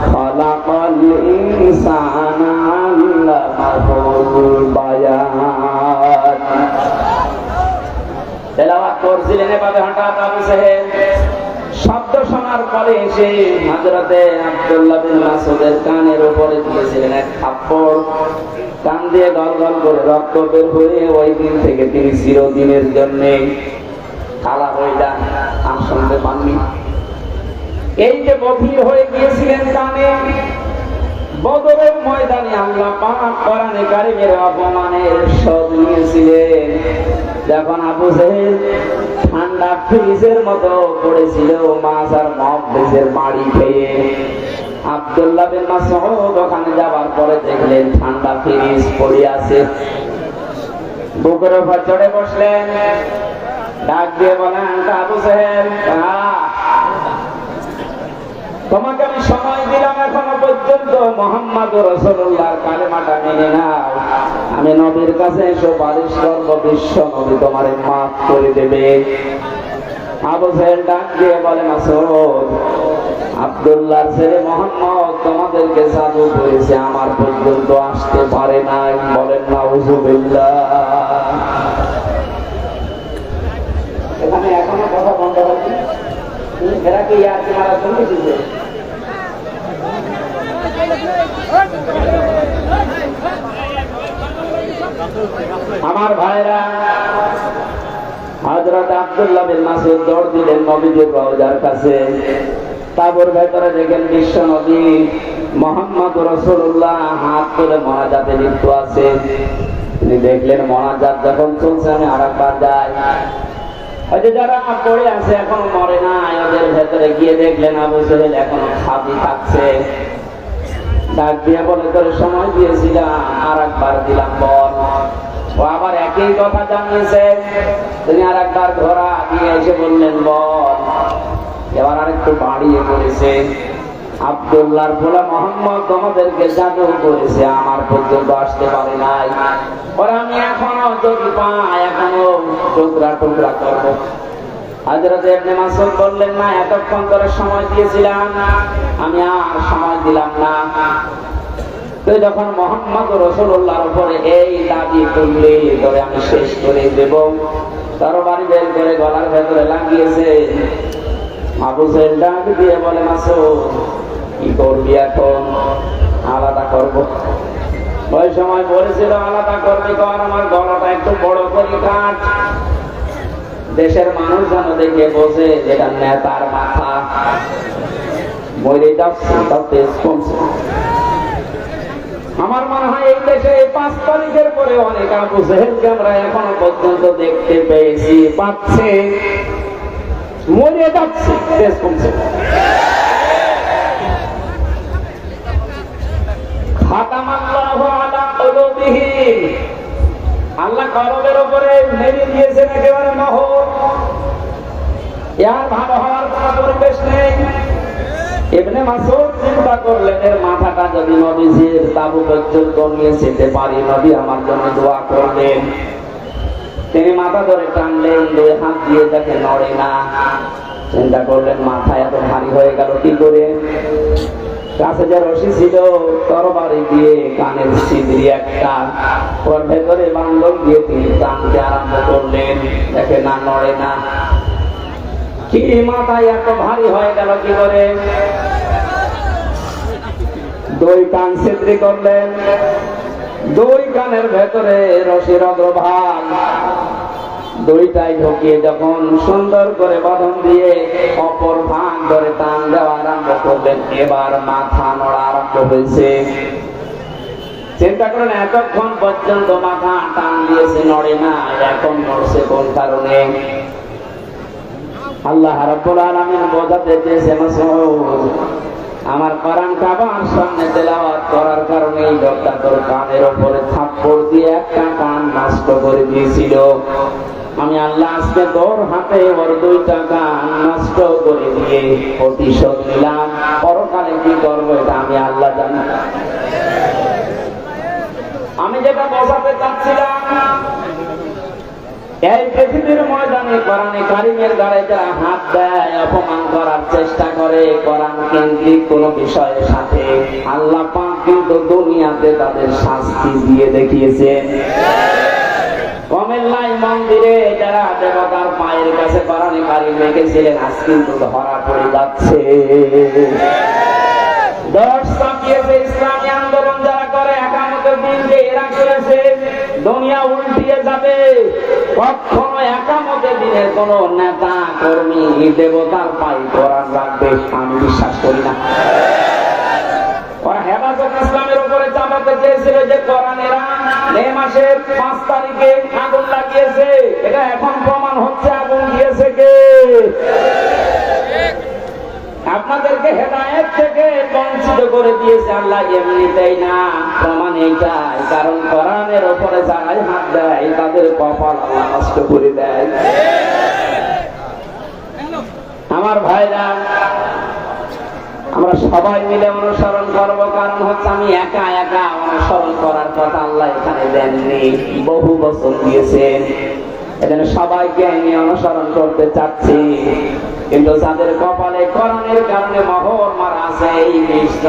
খালাকাল ইনসানা আল্লামাহুল বায়ান। করছিলেন এভাবে হঠাৎ আবু জেহেল শব্দ শোনার পরে এসে হযরতে আব্দুল্লাহ বিন মাসউদের কানের উপরে দিয়েছিলেন এক থাপ্পড়। কান দিয়ে গলগল করে রক্ত বের হয়ে ওই দিন থেকে তিনি চিরদিনের জন্য কালা হয়ে যান, আর শুনতে পাননি। এই যে বধির হয়ে গিয়েছিলেন কানে, বদরের ময়দানে আল্লাহ পাক কোরআনে কারীমের অপমানের শোধ নিয়েছিলেন। যখন আবু জেহেল ঠান্ডা ফ্রিজের মতো পড়েছিল মাছ আর মহাব্বিসের বাড়ি খেয়ে, আব্দুল্লাহ বিন মাসউদ ওখানে যাবার পরে দেখলেন ঠান্ডা ফ্রিজ পড়ে আছে। বুকের উপর চড়ে বসলেন, ডাক দিয়ে বলেন, আবু জেহেল তোমাকে আমি সময় দিলাম এখনো পর্যন্ত মুহাম্মদুর রাসূলুল্লাহর কালেমাটা মেনে নাও। আমি নবীর কাছে সুপারিশ করব, বিশ্ব নবী তোমারে মাফ করে দেবে। আবু জেহেল ডাক দিয়ে বলে, মাসউদ আব্দুল্লাহর ছেলে মুহাম্মদ তোমাদেরকে জাদু করেছে, আমার পর্যন্ত আসতে পারে নাই। বলেন নাউযুবিল্লাহ। এখানে এখনো কথা বন্ধ হয়নি, এরা কি ইয়ার্কি মারা শুনতেছি? আমার ভাইরা, হযরত আব্দুল্লাহ বিন মাসউদ দৌড় দিলেন নবীজির রওজার কাছে। তাঁবুর ভেতরে দেখেন বিশ্ব নবী মুহাম্মদুর রাসূলুল্লাহ হাত তুলে মোনাজাতে লিপ্ত আছে। তিনি দেখলেন মোনাজাত যখন চলছে, আমি আরেকবার যাই। ওই যে যারা পড়ে আছে এখনো মরে নাই, ওদের ভেতরে গিয়ে দেখলেন আবু জেহেল এখনো খাবি থাকছে। ডাক দিয়ে বলে, তোর সময় দিয়েছিলাম, আর একবার দিলাম, বল। ও আবার একই কথা জানিয়েছে। তিনি আর একবার ধরা দিয়ে এসে বললেন, বল। এবার আর একটু বাড়িয়ে পড়েছে, আব্দুল্লাহর বলে মুহাম্মদ তোমাদেরকে জাদু করেছে, আমার পর্যন্ত আসতে পারে নাই। ওরা আমি এখনো যদি পাই এখনো টুকরা টুকরা করবো। হযরত ইবনে মাসউদ বললেন, না এতক্ষণ ধরে সময় দিয়েছিলাম, আমি আর সময় দিলাম না। তো যখন মুহাম্মদুর রাসূলুল্লাহর উপরে এই দাবি করলে ধরে আমি শেষ করে দেব, তরবারি বের করে গলার ভেতরে লাগিয়েছে। আবু জেহেল ডাক দিয়ে বলে, মাসউদ কি করবি এখন? আলাদা করব। ওই সময় বলেছিল আলাদা করবি কর, আমার গলাটা একটু বড় করে কাট, দেশের মানুষ যেন দেখে বোঝে যেটা নেতার মাথা। মরে যাচ্ছে তাতে আমার মনে হয় এই দেশে 5 তারিখের পরে অনেক আবু জেহেলকে আমরা এখনো পর্যন্ত দেখতে পেয়েছি, পাচ্ছে, মরে যাচ্ছে, দেশ কমছে। খাতামাল্লাহু আলা কুলুবিহিম, আল্লাহ কলবের উপরে মেরে দিয়েছেন একেবারে মোহর। এর ভালো হওয়ার কোনো পরিবেশ নেই। ইবনে মাসউদ চিন্তা করলেন, এর মাথাটা যদি নবীজির তাবু পর্যন্ত নিয়ে যেতে পারি, নবী আমার জন্য দোয়া করবেন। তিনি মাথা ধরে টানলেন, 2 হাত দিয়ে তাকে নড়ে না। চিন্তা করলেন মাথা এত ভারী হয়ে গেল কি করে? কাছে যে রশি ছিল তরবারি দিয়ে কানের ছিদ্রি একটা, ওর ভেতরে বান্ধব দিয়ে তিনি টানতে আরম্ভ করলেন। দেখে না, নড়ে না। কি মাথায় এত ভারী হয়ে গেল কি করে? 2 কান ছিদ্রি করলেন, 2 কানের ভেতরে রশির অগ্রভাগ, 2টাই ঢুকিয়ে যখন সুন্দর করে বাঁধন দিয়ে অপর ভাগ ধরে টান দেওয়া আরম্ভ করলেন। এবার মাথা নড়া আরম্ভ হয়েছে। চিন্তা করেন, এতক্ষণ পর্যন্ত মাথা টান দিয়েছে, নড়ে না, এখন নড়ছে কোন কারণে? আল্লাহ রাব্বুল আলামিন বোঝাতে চেয়েছে, মাসউদ আমার কোরআন কাবার সামনে তেলাওয়াত করার কারণে এই লোকটা তোর কানের উপরে থাপ্পড় দিয়ে একটা কান নষ্ট করে দিয়েছিল। আমি আল্লাহ আজকে তোর হাতে ওর 2টা কান নষ্ট করে দিয়ে প্রতিশোধ নিলাম। পরকালে কি করবো এটা আমি আল্লাহ জানি। আমি যেটা বোঝাতে চাচ্ছিলাম, এই পৃথিবীর ময়দানে কোরআনে কারীমের গায়ে যারা হাত দেয়, অপমান করার চেষ্টা করে কোরআন কেন্দ্রিক কোন বিষয়ের সাথে, আল্লাহ পাক কিন্তু দুনিয়াতে তাদের শাস্তি দিয়ে দেখিয়েছেন। কমেল্লাই মন্দিরে যারা দেবতা তার পায়ের কাছে কোরআনে কারিম রেখেছিলেন, আজ কিন্তু ধরা পড়ে যাচ্ছে। দশ ছাপিয়েছে ইসলামী আন্দোলন যারা করে, একামতের দিন যে এরা করেছে, দুনিয়া উল্টিয়ে যাবে। কখনো একামতের দিনের কোন নেতা কর্মী দেবতার পায়ে কোরআন রাখবে আমি বিশ্বাস করি না। ওরা হেফাজত ইসলামের উপরে চাপাতে চেয়েছিল যে কোরআনেরা মে মাসের 5 তারিখে আগুন লাগিয়েছে, এটা এখন প্রমাণ হচ্ছে আগুন দিয়েছে কে? আপনাদেরকে হেদায়েত থেকে বঞ্চিত করে দিয়েছে আল্লাহ, এমনিতেই না, প্রমাণ এইটাই। কারণ কোরআনের উপরে যারাই হাত দেয় তাদের কপাল আল্লাহ নষ্ট করে দেয়। আমার ভাইরা, আমরা সবাই মিলে অনুসরণ করব, কারণ হচ্ছে আমি একা একা অনুসরণ করার কথা আল্লাহ এখানে দেননি, বহু বছর দিয়েছেন। এজন্য সবাইকে আমি অনুসরণ করতে চাচ্ছি। কিন্তু যাদের কপালে কোরআনের কারণে মোহর মারা আছে, এই বিশ্ব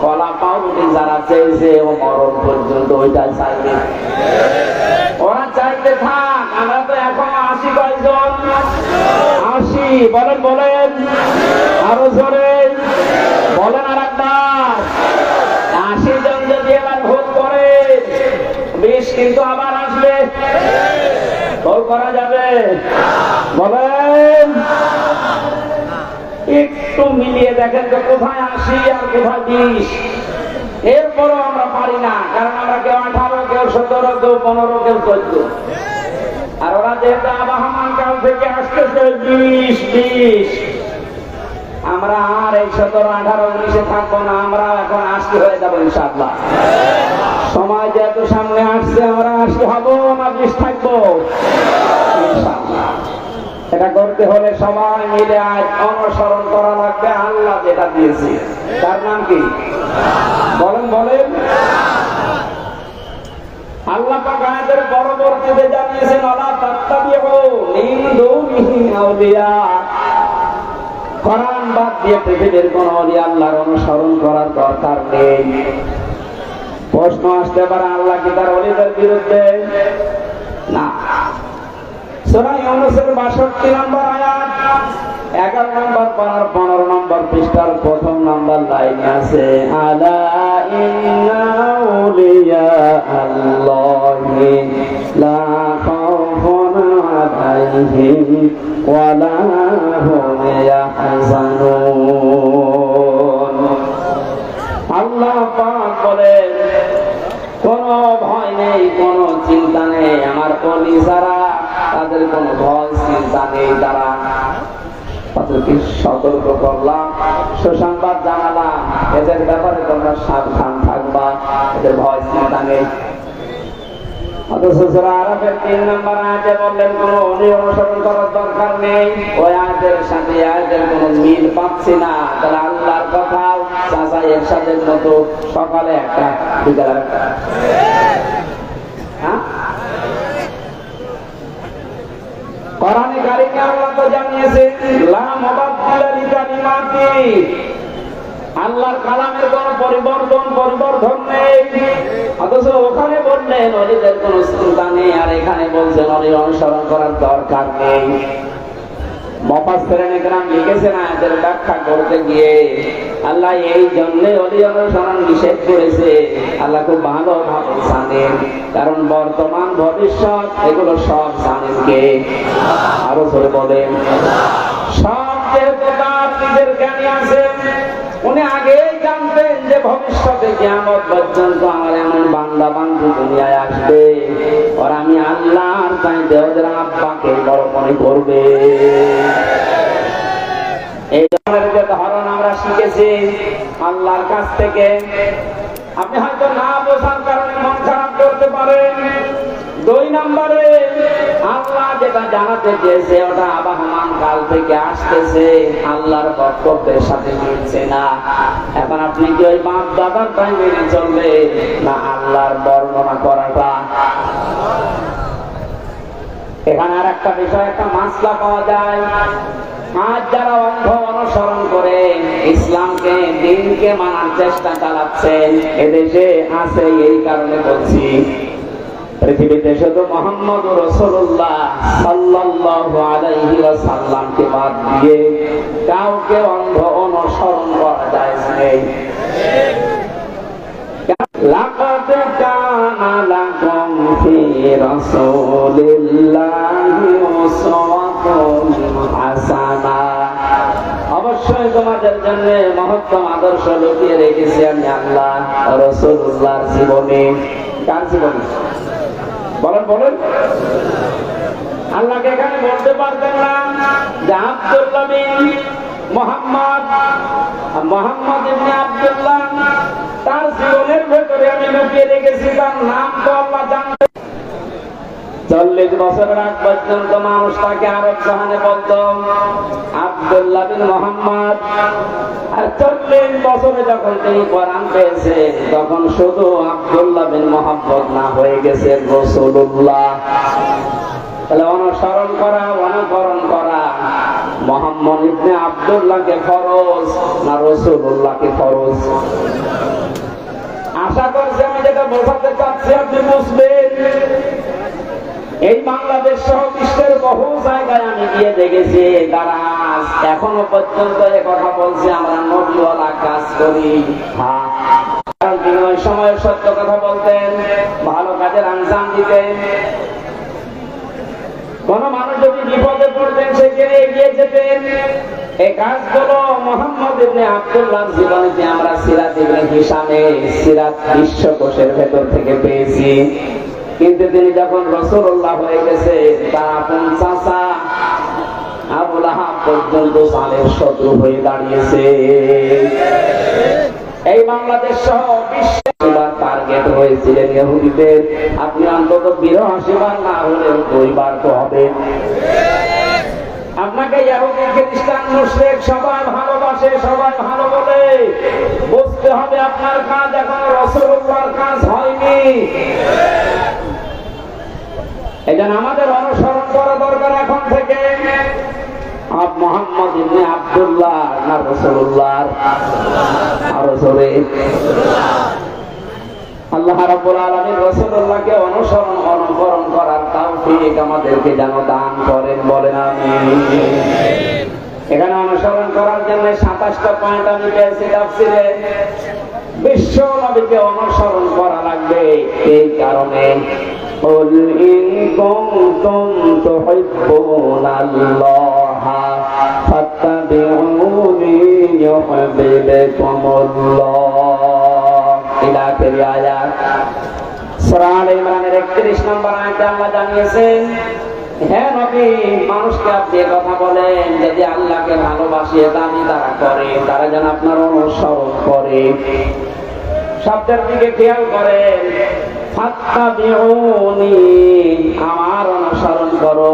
কলা পাউরুটি যারা চেয়েছে ও মরণ পর্যন্ত ওইটা চাইবে। ওরা চাইতে থাক, আমরা তো এখন 80 কয়জন? 80 বলেন, বলেন আরো জোরে বলেন আর একবার। 80 জন যদি এবার ভোট করে 20 কিন্তু আবার আসবে, ভোট করা যাবে? বলেন একটু মিলিয়ে দেখেন তো কোথায় 80 আর কোথায় 20। এরপরও আমরা পারি না, কারণ আমরা কেউ 18, কেউ 17, কেউ 15, কেউ 14। আর ওরা যেহেতু আবহমান কাল থেকে আসতেছে 20। আমরা আর এই 17, 18, 19 থাকবো না, আমরা এখন 80 হয়ে যাবো ইনশাআল্লাহ। সময় যেহেতু সামনে আসছে, আমরা 80 হবো না 20 থাকবো ইনশাআল্লাহ। এটা করতে হলে সবাই মিলে আজ অনুসরণ করা লাগবে আল্লাহ যেটা দিয়েছে। তার নাম কি? বলেন, বলেন। আল্লাহ পাক আয়াতের পরবর্তীতে জানিয়েছেন, ওয়ালা তাত্তাবিউ মিন দুনিহি আউলিয়া। কোরআন বাদ দিয়ে পৃথিবীর কোন ওলি আল্লাহর অনুসরণ করার দরকার নেই। প্রশ্ন আসতে পারে, আল্লাহ কি তার ওলিদের বিরুদ্ধে? না। সূরা ইউনূসের 62 নম্বর আয়াত, 11 নম্বর পারার 15 নম্বর পৃষ্ঠার প্রথম নম্বর লাইনে আছে, আলা ইন্না আউলিয়া আল্লাহি লা খাউফুন আলাইহিম ওয়া লা হুম ইয়াহজানুন। আল্লাহ পাক বলেন, কোন ভয় নেই, কোন চিন্তা নেই আমার ওলি যারা, তাদের কোন ভয় চিন্তা নেই। তারা তাদেরকে সতর্ক করলাম, সুসংবাদ জানালাম, এদের ব্যাপারে তোমরা সাবধান থাকবা, এদের ভয় চিন্তা নেই। অথচ সূরা আরাফের 3 নম্বর আয়াতে বললেন কোন ওলি অনুসরণ করার দরকার নেই। ওই আয়াতের সাথে আয়াতের কোন মিল পাচ্ছি না। তাহলে আল্লাহর কথা চাচা এরশাদের মতো সকালে একটা বিকালে একটা, হ্যাঁ? কোরআনে কারিমে আল্লাহ তো জানিয়েছে, লা মুবাদদিলা লিকালিমাতি, আল্লাহর কালামের কোন পরিবর্তন নেই। অথচ ওখানে বললেন ওলিদের কোন চিন্তা নেই, আর এখানে বলছেন ওলির অনুসরণ করার দরকার নেই। মুফাসসিরিনে কেরাম লিখেছেন, আয়াতের ব্যাখ্যা করতে গিয়ে আল্লাহ এই জন্য ওলি অনুসরণ নিষেধ করেছে। আল্লাহ খুব ভালোভাবে জানেন, কারণ বর্তমান ভবিষ্যৎ এগুলো সব জানেন কে? আরো জোরে বলেন। সব যেহেতু তার নিজের জ্ঞানী আছেন, উনি আগেই জানতেন যে ভবিষ্যতে কিয়ামত পর্যন্ত আমার এমন বান্দা বান্দী দুনিয়ায় আসবে, আর আমি আল্লাহর চাইতে ওদের আব্বাকে বড় মনে করবে। এই ধরনের যে ধারণা আমরা শিখেছি আল্লাহর কাছ থেকে, আপনি হয়তো না বোঝার কারণে মন খারাপ করতে পারেন। 2 নম্বরে আল্লাহ যেটা জানাতে চেয়েছে ওটা আবহমান কাল থেকে আসতেছে, আল্লাহর বক্তব্যের সাথে মিলছে না। এখন আপনি কি ওই বাপ দাদার তাই মেনে চলবে, না আল্লাহর বর্ণনা করাটা? এখানে আর একটা বিষয়, একটা মাসলা পাওয়া যায়। আজ যারা অন্ধ অনুসরণ করে ইসলামকে, দ্বীনকে মানার চেষ্টা চালাচ্ছেন, এদেশে আছে। এই কারণে বলছি, পৃথিবীতে শুধু মুহাম্মদ রাসূলুল্লাহ সাল্লাল্লাহু আলাইহি ওয়াসাল্লামকে বাদ দিয়ে কাউকে অন্ধ অনুসরণ করা যায় নেই। লাকাদ কানা লাকুম ফি রাসূলিল্লাহি উসওয়াতুন হাসানাহ। অবশ্যই তোমাদের জন্য মহত্তম আদর্শ লুকিয়ে রেখেছি আমি আল্লাহ রাসূলুল্লাহর জীবনে। কার জীবনে? বলেন বলেন। আল্লাহকে এখানে বলতে পারতেন না যে আব্দুল্লাহ বিন মুহাম্মদ ইবনে আব্দুল্লাহ, তার জীবনের ভেতরে আমি লুকিয়ে রেখেছি, তার নাম তো আল্লাহ জানতেন। 40 বছরের আগ পর্যন্ত মানুষ তাকে আরব জাহানে বলতো আব্দুল্লাহ বিন মুহাম্মদ। আর 40 বছরে যখন তিনি কোরআন পেয়েছেন তখন শুধু আব্দুল্লাহ বিন মুহাম্মদ না, হয়ে গেছে রাসূলুল্লাহ। তাহলে অনুসরণ করা, অনুকরণ করা মুহাম্মদ ইবনে আব্দুল্লাহকে ফরজ না রাসূলুল্লাহকে ফরজ? আশা করছি আমি যেটা বোঝাতে চাচ্ছি আপনি বুঝবেন। এই বাংলাদেশ সহ বিশ্বের বহু জায়গায় আমি গিয়ে দেখেছি তারা এখনো পর্যন্ত এ কথা বলছে আমরা নবীওয়ালা কাজ করি। হ্যাঁ, কারণ তিনি ওই সময় সত্য কথা বলতেন, ভালো কাজের আঞ্জাম দিতেন। কোন মানুষ যদি বিপদে পড়তেন সেখানে এগিয়ে যেতেন। এই কাজগুলো মুহাম্মদ ইবনে আব্দুল্লাহর জীবনে আমরা সিরাত ইবনে হিশামে সিরাত বিশ্বকোষের ভেতর থেকে পেয়েছি। কিন্তু তিনি যখন রাসূলুল্লাহ হয়ে গেছে তার আপন চাচা আবু লাহাব পর্যন্ত সালের শত্রু হয়ে দাঁড়িয়েছে। এই বাংলাদেশ সহ বিশ্বের টার্গেট হয়েছিলেন ইহুদিদের। আপনি অন্তত 82 বার না হলেও 2 বার তো হবে। আপনাকে ইহুদি, খ্রিস্টান, মুশরিক সবাই ভালোবাসে, সবাই ভালো বলে। বুঝতে হবে আপনার কাজ এখনো রাসূলুল্লাহর কাজ হয়নি। এজন্য আমাদের অনুসরণ করা দরকার এখন থেকে মুহাম্মদ ইবনে আব্দুল্লাহ না রাসূলুল্লাহ? আরো জোরে। আল্লাহ রাব্বুল আলামিন রাসূলুল্লাহকে অনুসরণ অনুকরণ করার তৌফিক আমাদেরকে যেন দান করেন, বলেন আমিন। এখানে অনুসরণ করার জন্য 27টা পয়েন্ট আমি পেয়েছি তাফসীরে। বিশ্ব নবীকে অনুসরণ করা লাগবে এই কারণে قل إن كنتم تحبون الله فاتبعوني يحببكم الله إلى آخر آيات সূরা আলে ইমরানের 31 নম্বর আয়াতে আল্লাহ জানিয়েছেন, হে নবী, মানুষকে আপনি কথা বলেন যদি আল্লাহকে ভালোবাসে দাবি তারা করে, তারা যেন আপনার অনুসরণ করে। শব্দের দিকে খেয়াল করেন, ফাত্তাবিউনি, আমার অনুসরণ করো।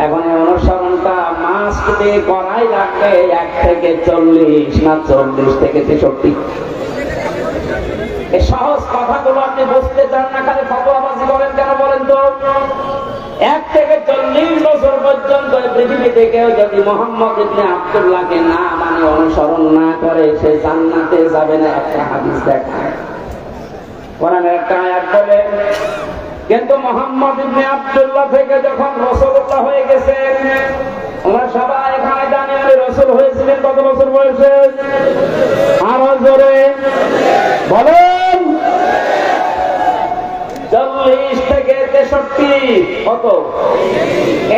এখন এই অনুসরণটা মাস্ট বি করাই লাগবে 1 থেকে 40 না 40 থেকে 63। এই সহজ কথাগুলো আপনি বুঝতে চান না, খালি ফতোয়াবাজি করেন কেন বলেন তো? 1 থেকে 40 বছর পর্যন্ত পৃথিবীতে কেউ যদি মুহাম্মদ ইবনে আব্দুল্লাহকে না মানে অনুসরণ না করে সে জান্নাতে যাবে না। একটা হাদিস দেখা, কোরআনের একটা আয়াত বলে, কিন্তু মুহাম্মদ ইবনে আব্দুল্লাহ থেকে যখন রাসূলুল্লাহ হয়ে গেছেন, আমরা সবাই এখানে জানি উনি রাসূল হয়েছিলেন কত বছর বয়সে? আরো জোরে বলেন। 40 থেকে 63 কত?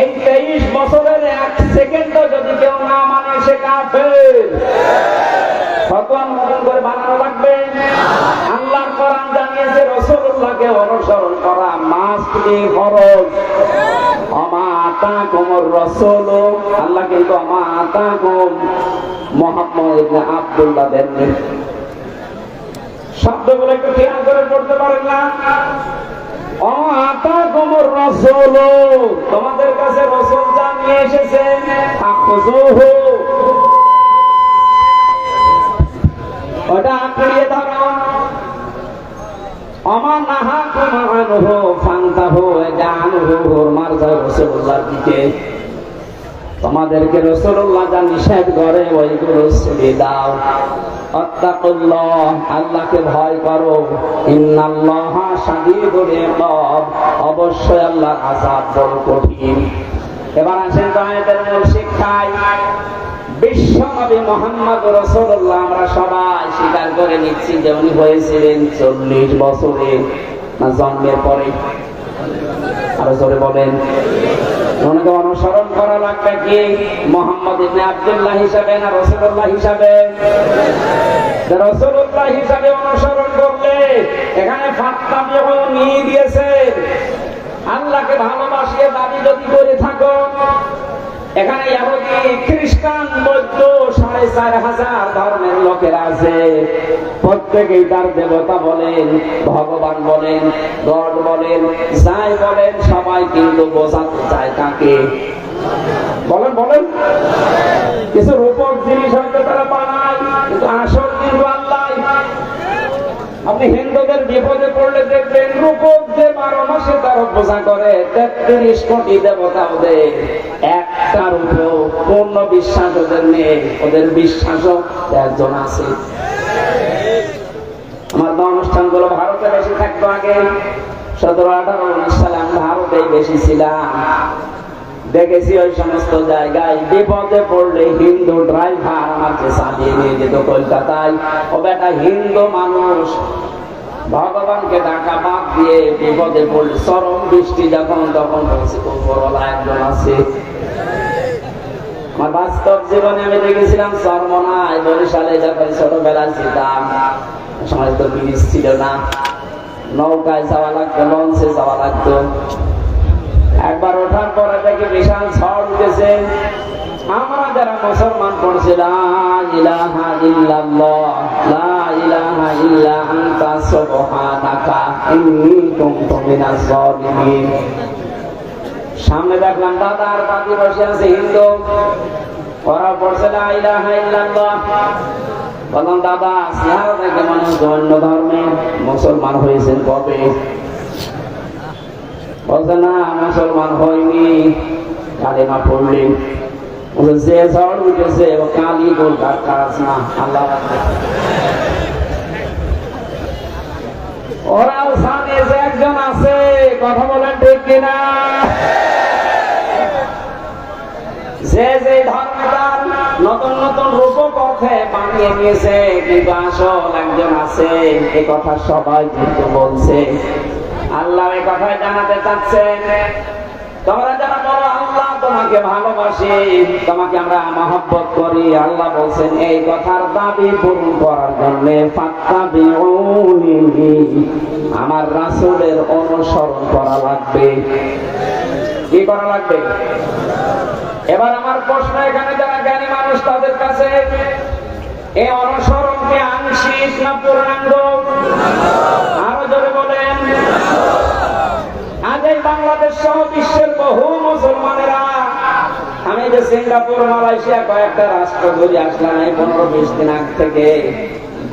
এই 23 বছরের 1 সেকেন্ডও যদি কেউ না মানে সে কাফের। ফতোয়া নতুন করে বানানো লাগবে? আল্লাহর কোরআন জানিয়েছে রাসূলুল্লাহকে অনুসরণ করা মাস্ট বি ফরজ। আমা আতাকুমুর রাসূল, আল্লাহ কিন্তু আমা আতাকুম মুহাম্মদ ইবনে আব্দুল্লাহ দেননি। শব্দগুলো একটু খেয়াল করে পড়তে পারেন না? আমা আতাকুমুর রাসূল, তোমাদের কাছে রাসূল যা নিয়ে এসেছেন আখযুহু, ওটা আঁকড়িয়ে ধরো। আমার নাহাকুম আনহু ফান্তাহু, এটা আনহু হুরমার যায় রাসূলুল্লাহর দিকে। তোমাদেরকে রাসূলুল্লাহ যা নিষেধ করে ওইগুলো ছেড়ে দাও। আত্তাকুল্লাহ, আল্লাহকে ভয় করো। ইন্নাল্লাহা শাদীদুল ইকাব, অবশ্যই আল্লাহর আযাব বড় কঠিন। এবার আসেন আয়াতের মূল শিক্ষায়। বিশ্বনবী মুহাম্মদ রাসূলুল্লাহ আমরা সবাই স্বীকার করে নিচ্ছি যে উনি হয়েছিলেন 40 বছরে, না জন্মের পরে? আরো জোরে বলেন। ওনাকে অনুসরণ করা লাগবে কি মুহাম্মদ ইবনে আব্দুল্লাহ হিসাবে না রাসূলুল্লাহ হিসাবে? রাসূলুল্লাহ হিসাবে অনুসরণ করলে এখানে ফাত্তা নিয়ে দিয়েছে। আল্লাহকে ভালোবাসিয়ে দাবি যদি করে থাকো, এখানে ইহুদি খ্রিস্টান বৌদ্ধ 4500 ধর্মের লোকেরা আছে, প্রত্যেকেই তার দেবতা বলেন, ভগবান বলেন, গড বলেন, যাই বলেন, সবাই কিন্তু বোঝাতে চায় কাকে? বলেন বলেন। কিছু রূপক জিনিস হয়তো তারা বানায়, কিন্তু আসল কিন্তু আল্লাহ। আপনি হিন্দুদের বিপদে পড়লে দেখবেন রূপক যে 12 মাসে তারা পূজা করে 33 কোটি দেবতা, ওদের একটার উপরেও পূর্ণ বিশ্বাস ওদের নেই। ওদের বিশ্বাসও একজন আছে। আমার অনুষ্ঠানগুলো ভারতে বেশি থাকতো আগে, 17, 18, 19 সালে আমি ভারতেই বেশি ছিলাম। দেখেছি ওই সমস্ত জায়গায় বিপদে পড়লে হিন্দু ড্রাইভার আমাকে চালিয়ে নিয়ে যেত কলকাতায়। ও বেটা হিন্দু মানুষ, ভগবানকে ডাকা বাদ দিয়ে বিপদে পড়লে, চরম বৃষ্টি যখন, তখন বলছি উপরওয়ালা একজন আছে। আমার বাস্তব জীবনে আমি দেখেছিলাম চরমনায়, বরিশালে যখন ছোটবেলায় ছিলাম, সময় তো ব্রিজ ছিল না, নৌকায় যাওয়া লাগতো, লঞ্চে যাওয়া লাগতো। একবার ওঠার পরে দেখি বিশাল ঝড় উঠেছে। আমরা যারা মুসলমান পড়ছি লা ইলাহা ইল্লাল্লাহ, লা ইলাহা ইল্লা আনতা সুবহানাকা ইন্নী কুনতু মিনাজ জালিমিন। সামনে দেখলাম দাদা আর দাদি বসে আছে হিন্দু, ওরা পড়ছে লা ইলাহা ইল্লাল্লাহ। বললাম দাদা, চেহারা দেখে মানুষ অন্য ধর্মের, মুসলমান হয়েছেন কবে? বলছে না, মুসলমান হয়নি, কালেমা পড়লেন। যে ঝড় উঠেছে ও কালী দুর্গার কাজ না, আল্লাহ। ওরাও জানে যে একজন আছে, কথা বলেন ঠিক কিনা? যে যে ধর্মটার নতুন নতুন রূপকথে বানিয়ে নিয়েছে, কিন্তু আসল একজন আছে, এ কথা সবাই কিন্তু বলছে। আল্লাহ এই কথাই জানাতে চাচ্ছেন, তোমরা যারা বলো আল্লাহ তোমাকে ভালোবাসি, তোমাকে আমরা মহব্বত করি, আল্লাহ বলছেন এই কথার দাবি পূরণ করার জন্য ফাত্তাবিউনি, আমার রাসূলের অনুসরণ করা লাগবে। কি করা লাগবে? এবার আমার প্রশ্ন, এখানে যারা জ্ঞানী মানুষ তাদের কাছে, এই অনুসরণকে আংশিক না পূর্ণাঙ্গ? আরো জোরে বলেন। আজ এই বাংলাদেশ সহ বিশ্বের বহু মুসলমানেরা, আমি যে সিঙ্গাপুর, মালয়েশিয়া কয়েকটা রাষ্ট্র ঘুরে আসলাম এই 15-20 দিন আগ থেকে,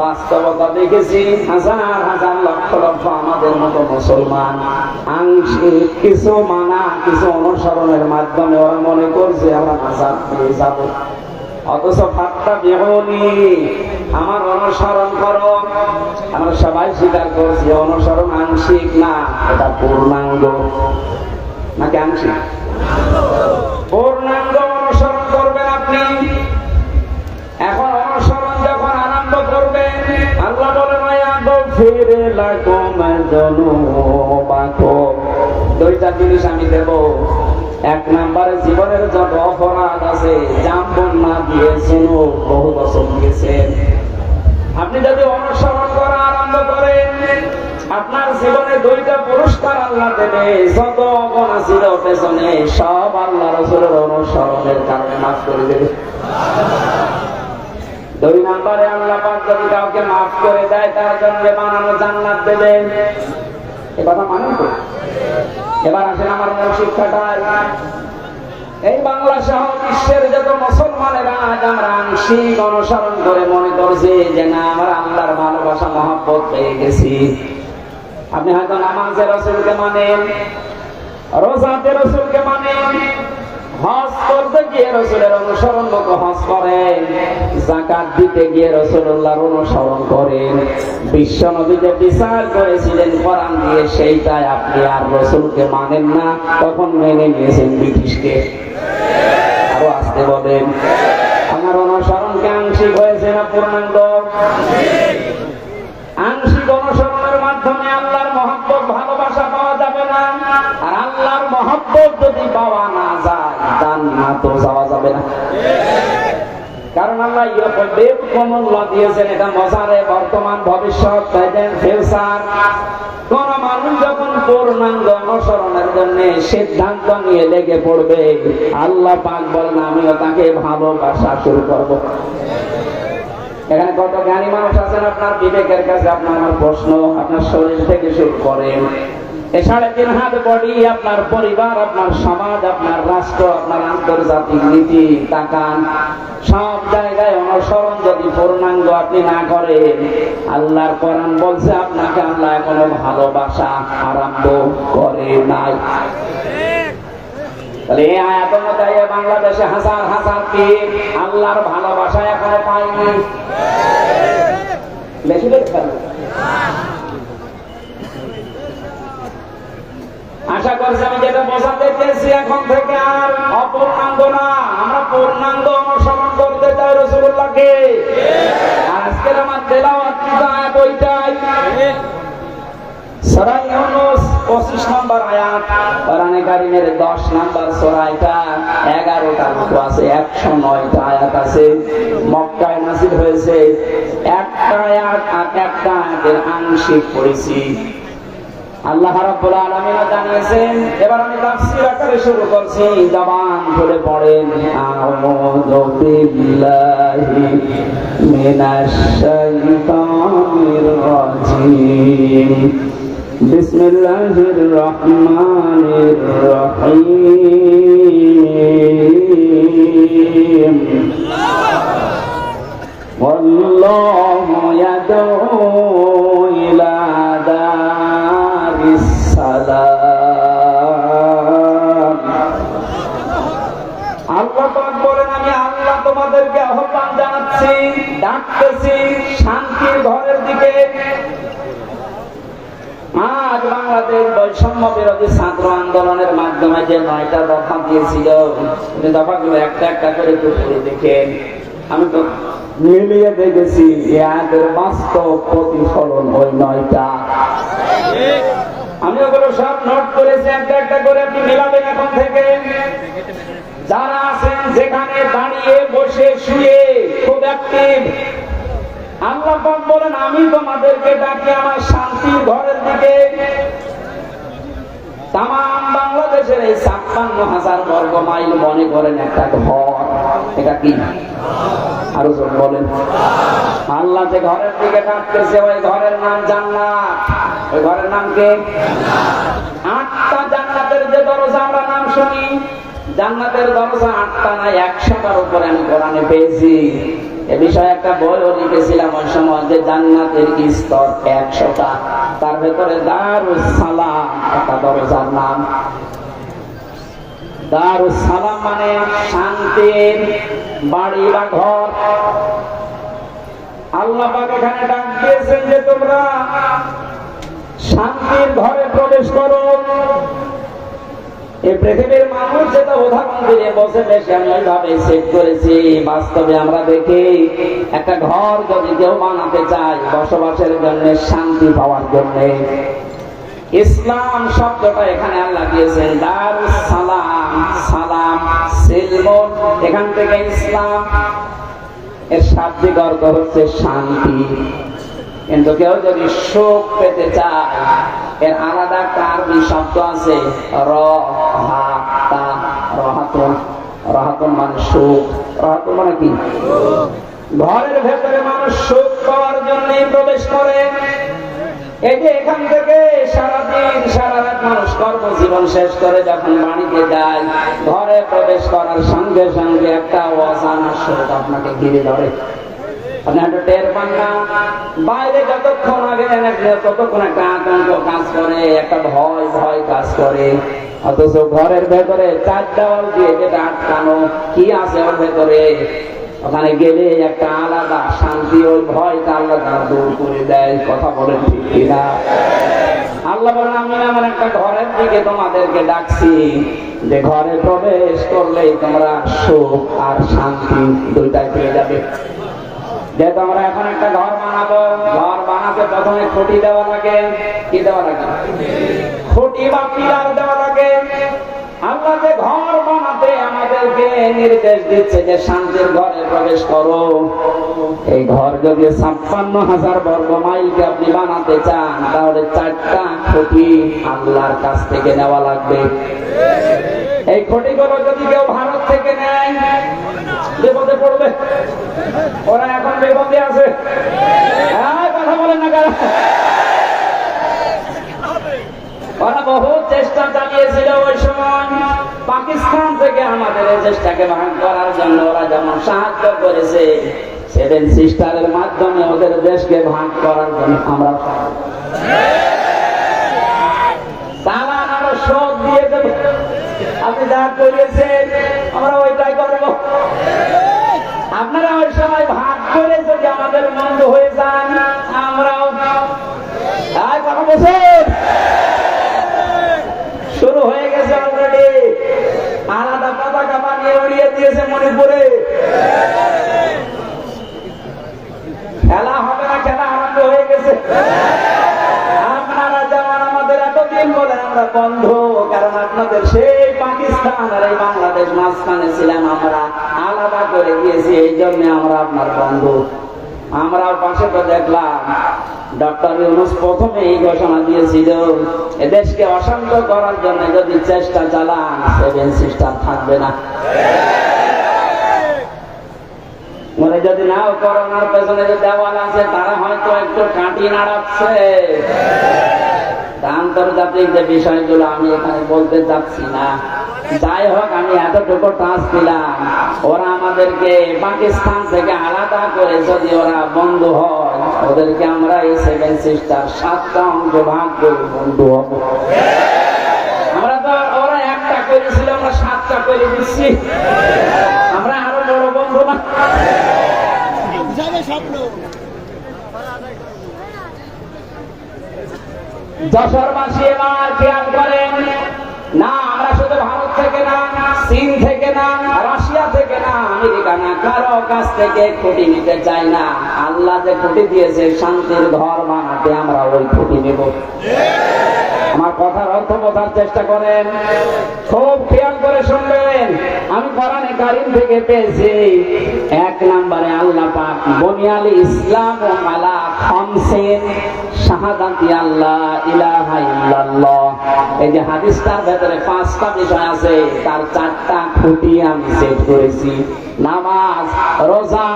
বাস্তবতা দেখেছি হাজার হাজার লক্ষ লক্ষ আমাদের মতো মুসলমান আংশিক কিছু মানা, কিছু অনুসরণের মাধ্যমে ওরা মনে করছে আমরা নাজাত পেয়ে যাব। অথচ ফাত্তাবিউনি, আমার অনুসরণ করো। আমরা সবাই স্বীকার করছি অনুসরণ আংশিক না, এটা পূর্ণাঙ্গ। নাকি আংশিক? পূর্ণাঙ্গ অনুসরণ করবেন আপনি। এখন অনুসরণ যখন আরম্ভ করবেন, আল্লাহ বলেন ফিরে লাকুম যুনুবাকুম, 2টা জিনিস আমি দেব। 1 নম্বরে জীবনের যত অপরাধ আছে, জাম্বন না দিয়েছেন, বহু বছর দিয়েছেন। আপনি যদি অনুসরণ করা আরম্ভ করেন, আপনার জীবনে 2টা পুরস্কার আল্লাহ দেবে। যত গুনাহ ছিল পেছনে, সব আল্লাহ রাসূলের অনুসরণের কারণে মাফ করে দেবে। 2 নম্বরে আল্লাহ পাক যদি কাউকে মাফ করে দেয়, তার জন্য বানানো জান্নাত দেবেন। এই কথা মানেন তো? এবার আসেন আমার মূল শিক্ষাটা। এই বাংলা সহ বিশ্বের যত মুসলমানেরা আজ আমরা আংশিক অনুসরণ করে মনে করছি যে না, আমরা আল্লাহর ভালোবাসা মহব্বত পেয়ে গেছি। আপনি হয়তো নামাজে রাসূলকে মানেন, রোজাতে রাসূলকে মানেন, হজ করতে গিয়ে রাসূলের অনুসরণ মতো হজ করেন, যাকাত দিতে গিয়ে রাসূলুল্লাহর অনুসরণ করেন, বিশ্ব নবী যে বিচার করেছিলেন কোরআন দিয়ে সেইটাই আপনি আর রাসূলকে মানেন না, তখন মেনে নিয়েছেন ব্রিটিশকে। আরো আসতে বলেন, আমার অনুসরণকে আংশিক হয়েছে না পূর্ণাঙ্গ? আংশিক অনুসরণের মাধ্যমে আল্লাহর মহব্বত ভালোবাসা পাওয়া যাবে না, আর আল্লাহর মহব্বত যদি পাওয়া না যায় জান্নাতও যাওয়া যাবে না। কারণ আল্লাহ ইউহিব্বুকুমুল্লাহ দিয়েছেন, এটা মজারে বর্তমান ভবিষ্যৎ প্রেজেন্ট ফিউচার। কোন মানুষ যখন পূর্ণাঙ্গ অনুসরণের জন্য সিদ্ধান্ত নিয়ে লেগে পড়বে, আল্লাহ পাক বলেন আমিও তাকে ভালোবাসা শুরু করব। এখানে কত জ্ঞানী মানুষ আছেন, আপনার বিবেকের কাছে আপনার আমার প্রশ্ন, আপনার শরীর থেকে শুরু করেন, ৩.৫ হাত বডি, আপনার পরিবার, আপনার সমাজ, আপনার রাষ্ট্র, আপনার আন্তর্জাতিক নীতি তাকান, সব জায়গায় অনুসরণ যদি পূর্ণাঙ্গ আপনি না করেন, আল্লাহর কোরআন বলছে আপনাকে আল্লাহ এখনো ভালোবাসা আরম্ভ করে নাই। তাহলে এই আয়াত অনুযায়ী বাংলাদেশে হাজার হাজার পীর আল্লাহর ভালোবাসা এখনো পায়নি। বেশি বেশি আশা করছি আমি যেটা বোঝাতে চেয়েছি, এখন থেকে আর অপূর্ণাঙ্গ না, আমরা পূর্ণাঙ্গ অনুসরণ করতে চাই রাসূলুল্লাহকে। আজকের আমার তেলাওয়াত আয়াত ওইটাই, সূরা ইউনূস 25 নম্বর আয়াত, কোরআনে কারীমের 10 নম্বর সূরা, এটা 11টা রূপ আছে, 109টা আয়াত আছে। মক্কায় নাযিল হয়েছে, একটা আয়াত আর একটা আয়াতের আংশিক পড়েছি। আল্লাহ রাব্বুল আলামিন জানিয়েছেন, এবার আমি তাফসীর আকারে শুরু করছি, জবান খুলে পড়েন, আউযু বিল্লাহি মিনাশ শাইতানির রাজীম, বিসমিল্লাহির রহমানির রহিম, ওয়াল্লাহু ইয়াদউ ইলা দারিস সালাম। আল্লাহ পাক বলেন, আমি আল্লাহ তোমাদেরকে আহ্বান জানাচ্ছি, ডাকতেছি শান্তির ঘরের দিকে। আজ বাংলাদেশ বৈষম্য বিরোধী ছাত্র আন্দোলনের মাধ্যমে যে 9টা দফা দিয়েছিল, দফাগুলো একটা একটা করে পড়ে দেখেন, আমি তো মিলিয়ে দেখেছি এর বাস্তব প্রতিফলন ওই 9টা। আমি ওগুলো সব নোট করেছি, একটা একটা করে আপনি মিলাবেন এখন থেকে। যারা আছেন যেখানে দাঁড়িয়ে বসে শুয়ে খুব অ্যাক্টিভ, আল্লাহ পাক বলেন আমি তোমাদেরকে ডাকি আমার শান্তির ঘরের দিকে। তাম বাংলাদেশের এই ৫৬,০০০ বর্গ মাইল মনে করেন একটা ঘর, এটা কি? আরো জোরে বলেন। আল্লাহ যে ঘরের দিকে ডাকতেছে, ওই ঘরের নাম জান্নাত। ওই ঘরের নাম কি? ৮টা জান্নাতের যে দরজা আমরা নাম শুনি, জান্নাতের দরজা 8টা না 100টার উপরে আমি কোরআনে পেয়েছি। এ বিষয়ে একটা বইও লিখেছিলাম ওই সময়, যে জান্নাতের স্তর 100টা, তার ভেতরে দারুস সালাম একটা দরজার নাম। দারুস সালাম মানে শান্তির বাড়ি বা ঘর। আল্লাহ পাক এখানে ডাক দিয়েছেন যে তোমরা শান্তির ঘরে প্রবেশ করো। এই পৃথিবীর মানুষ যেটা উদাহরণ দিয়ে বসে বেশি আমি ওইভাবে সেট করেছি, বাস্তবে আমরা দেখি একটা ঘর যদি কেউ বানাতে চায় বসবাসের জন্য, শান্তি পাওয়ার জন্য, ইসলাম শব্দটা এখানে আল্লাহ দিয়েছেন দারুস সালাম, সালাম সিলমুন, এখান থেকে ইসলাম এর শাব্দিক অর্থ হচ্ছে শান্তি। কিন্তু কেউ যদি সুখ পেতে চায়, এর আলাদা একটা আরবি শব্দ আছে রাহাতুন। রাহাতুন মানে সুখ। রাহাতুন মানে কি? ঘরের ভেতরে মানুষ সুখ পাওয়ার জন্য প্রবেশ করে। এই যে এখান থেকে সারাদিন সারা রাত মানুষ কর্মজীবন শেষ করে যখন বাড়িতে যায়, ঘরে প্রবেশ করার সঙ্গে সঙ্গে একটা অজানা সুখ আপনাকে ঘিরে ধরে। আপনি হয়তো টের পান না, বাইরে যতক্ষণ আগে ততক্ষণ একটা আতঙ্ক কাজ করে, একটা ভয় কাজ করে। অথচ ঘরের ভেতরে 4 দেওয়াল দিয়ে যেটা আটকানো, কি আছে ওর ভেতরে? ওখানে গেলে একটা আলাদা শান্তি, ওই ভয়টা আল্লাহ তাআলা দূর করে দেয়। কথা বলেন ঠিক কিনা? আল্লাহ বলেন, আমি আমার একটা ঘরের দিকে তোমাদেরকে ডাকছি, যে ঘরে প্রবেশ করলেই তোমরা সুখ আর শান্তি দুইটাই পেয়ে যাবে। যেহেতু আমরা এখন একটা ঘর বানাবো, ঘর বানাতে প্রথমে খুঁটি দেওয়া লাগে। কি দেওয়া লাগে? খুঁটি বা পিলার দেওয়া লাগে। আল্লাহ যে ঘর বানাতে আমাদেরকে নির্দেশ দিচ্ছে যে শান্তির ঘরে প্রবেশ করো, এই ঘর যদি 56,000 বর্গ মাইলকে আপনি বানাতে চান, তাহলে 4টা খুঁটি আল্লাহর কাছ থেকে নেওয়া লাগবে। এই খুঁটিগুলো যদি কেউ ভারত থেকে নেয়, বিপদে পড়বে। ওরা এখন বিপদে আছে। কথা বলেন না কারা? ওরা বহু চেষ্টা চালিয়েছিল ওই সময় পাকিস্তান থেকে আমাদের এই চেষ্টাকে ভাগ করার জন্য। ওরা যেমন সাহায্য করেছে, 7 সিস্টারের মাধ্যমে ওদের দেশকে ভাগ করার জন্য আমরা তারা আরো শোধ দিয়ে দেব। আপনি যা করেছেন আমরা ওইটাই করবো। আপনারা ওই সময় ভাগ করে যদি আমাদের মন্দ হয়ে যান, আমরাও কথা বলছেন। শুরু হয়ে গেছে অলরেডি। আলাদা পতাকা বানিয়ে উড়িয়ে দিয়েছে মণিপুরে। খেলা হবে না, খেলা আরম্ভ হয়ে গেছে। আপনারা যেমন আমাদের এতদিন বলেন আমরা বন্ধু, কারণ আপনাদের সেই পাকিস্তান আর এই বাংলাদেশ মাঝখানে ছিলাম, আমরা আলাদা করে দিয়েছি, এই জন্য আমরা আপনার বন্ধু। আমরাও পাশে তো দেখলাম ডক্টর ইউনূস প্রথমে এই ঘোষণা দিয়েছিল, এদেশকে অশান্ত করার জন্য যদি চেষ্টা চালান, 7 সিস্টার থাকবে না। মনে যদি নাও করোনার পেছনে যে দেওয়াল আছে, তারা হয়তো একটু কাঁটি নাড়াচ্ছে। আন্তর্জাতিক যে বিষয়গুলো আমি এখানে বলতে চাচ্ছি না। যাই হোক, আমি এতটুকু টাচ দিলাম, ওরা আমাদেরকে পাকিস্তান থেকে আলাদা করে যদি ওরা বন্ধু হয়, ওদেরকে আমরা এই 7 সিস্টার 7টা অংশ ভাগ করে বন্ধু হব। আমরা তো ওরা একটা করেছিল, আমরা 7টা করে দিচ্ছি। আমরা আরো বড় বন্ধু না? যশোরবাসী এবার খেয়াল করেন, না আমরা শুধু ভারত থেকে না, চীন থেকে না, রাশিয়া থেকে না, আমেরিকা না, কারো কাছ থেকে খুঁটি নিতে চাই না। আল্লাহ যে খুঁটি দিয়েছে শান্তির ঘর বানাতে, আমরা ওই খুঁটি নেব। আমার কথার অর্থ বোঝার চেষ্টা করেন, খুব খেয়াল করে শুনবেন। আমি কোরআনে কারীম থেকে পেয়েছি, 1 নম্বরে আল্লাহ পাক বুনিয়াল ইসলাম আলা খামসিন শাহাদাতি আল্লাহ ইলাহা ইল্লাল্লাহ। এই যে হাদিসটার ভেতরে 5টা বিষয় আছে, তার 4টা খুঁটি আমি সেট করেছি। নামাজ, রোজা,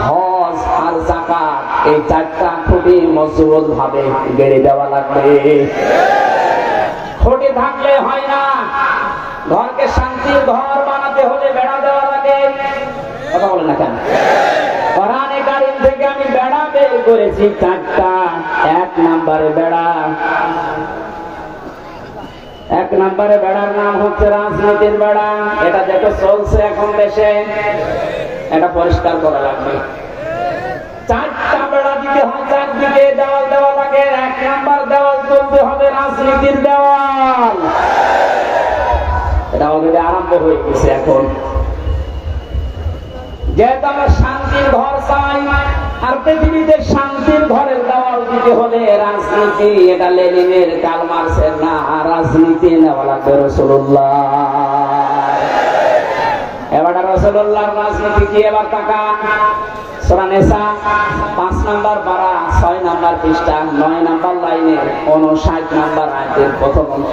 হজ আর যাকাত, এই 4টা খুঁটি মজবুত ভাবে গেড়ে দেওয়া লাগবে। খুঁটি থাকলে হয় না। ঘরকে শান্তির ঘর বানাতে হলে বেড়া দেওয়া লাগে। কথা বলে না কেন? কোরআনে কারীম থেকে আমি বেড়া বের করেছি 4টা। 1 নম্বরে বেড়া, 1 নম্বরে বেড়ার নাম হচ্ছে রাজনীতির বেড়া। এটা যেটা চলছে এখন দেশে, এটা পরিষ্কার করা লাগবে। 4টা বেড়া দিতে হয়, 4 দিকে দেওয়াল দেওয়া লাগে। 1 নম্বর দেওয়াল তুলতে হবে রাজনীতির দেওয়াল। এটা অলরেডি আরম্ভ হয়ে গেছে এখন। যেহেতু আমরা শান্তির ঘর চাই, আর পৃথিবীতে শান্তির ঘরের দেওয়াল দিতে হলে রাজনীতি, এটা লেনিনের কার্ল মার্ক্সের না, রাজনীতি নেওয়া লাগবে রাসূলুল্লাহ। এবার রাসূলুল্লাহর রাজনীতি কি? এবার তাকান সূরা নিসা 5 নম্বর পারা 6 নম্বর পৃষ্ঠা 9 নম্বর লাইনের 59 নম্বর আয়াতের প্রথম অংশ।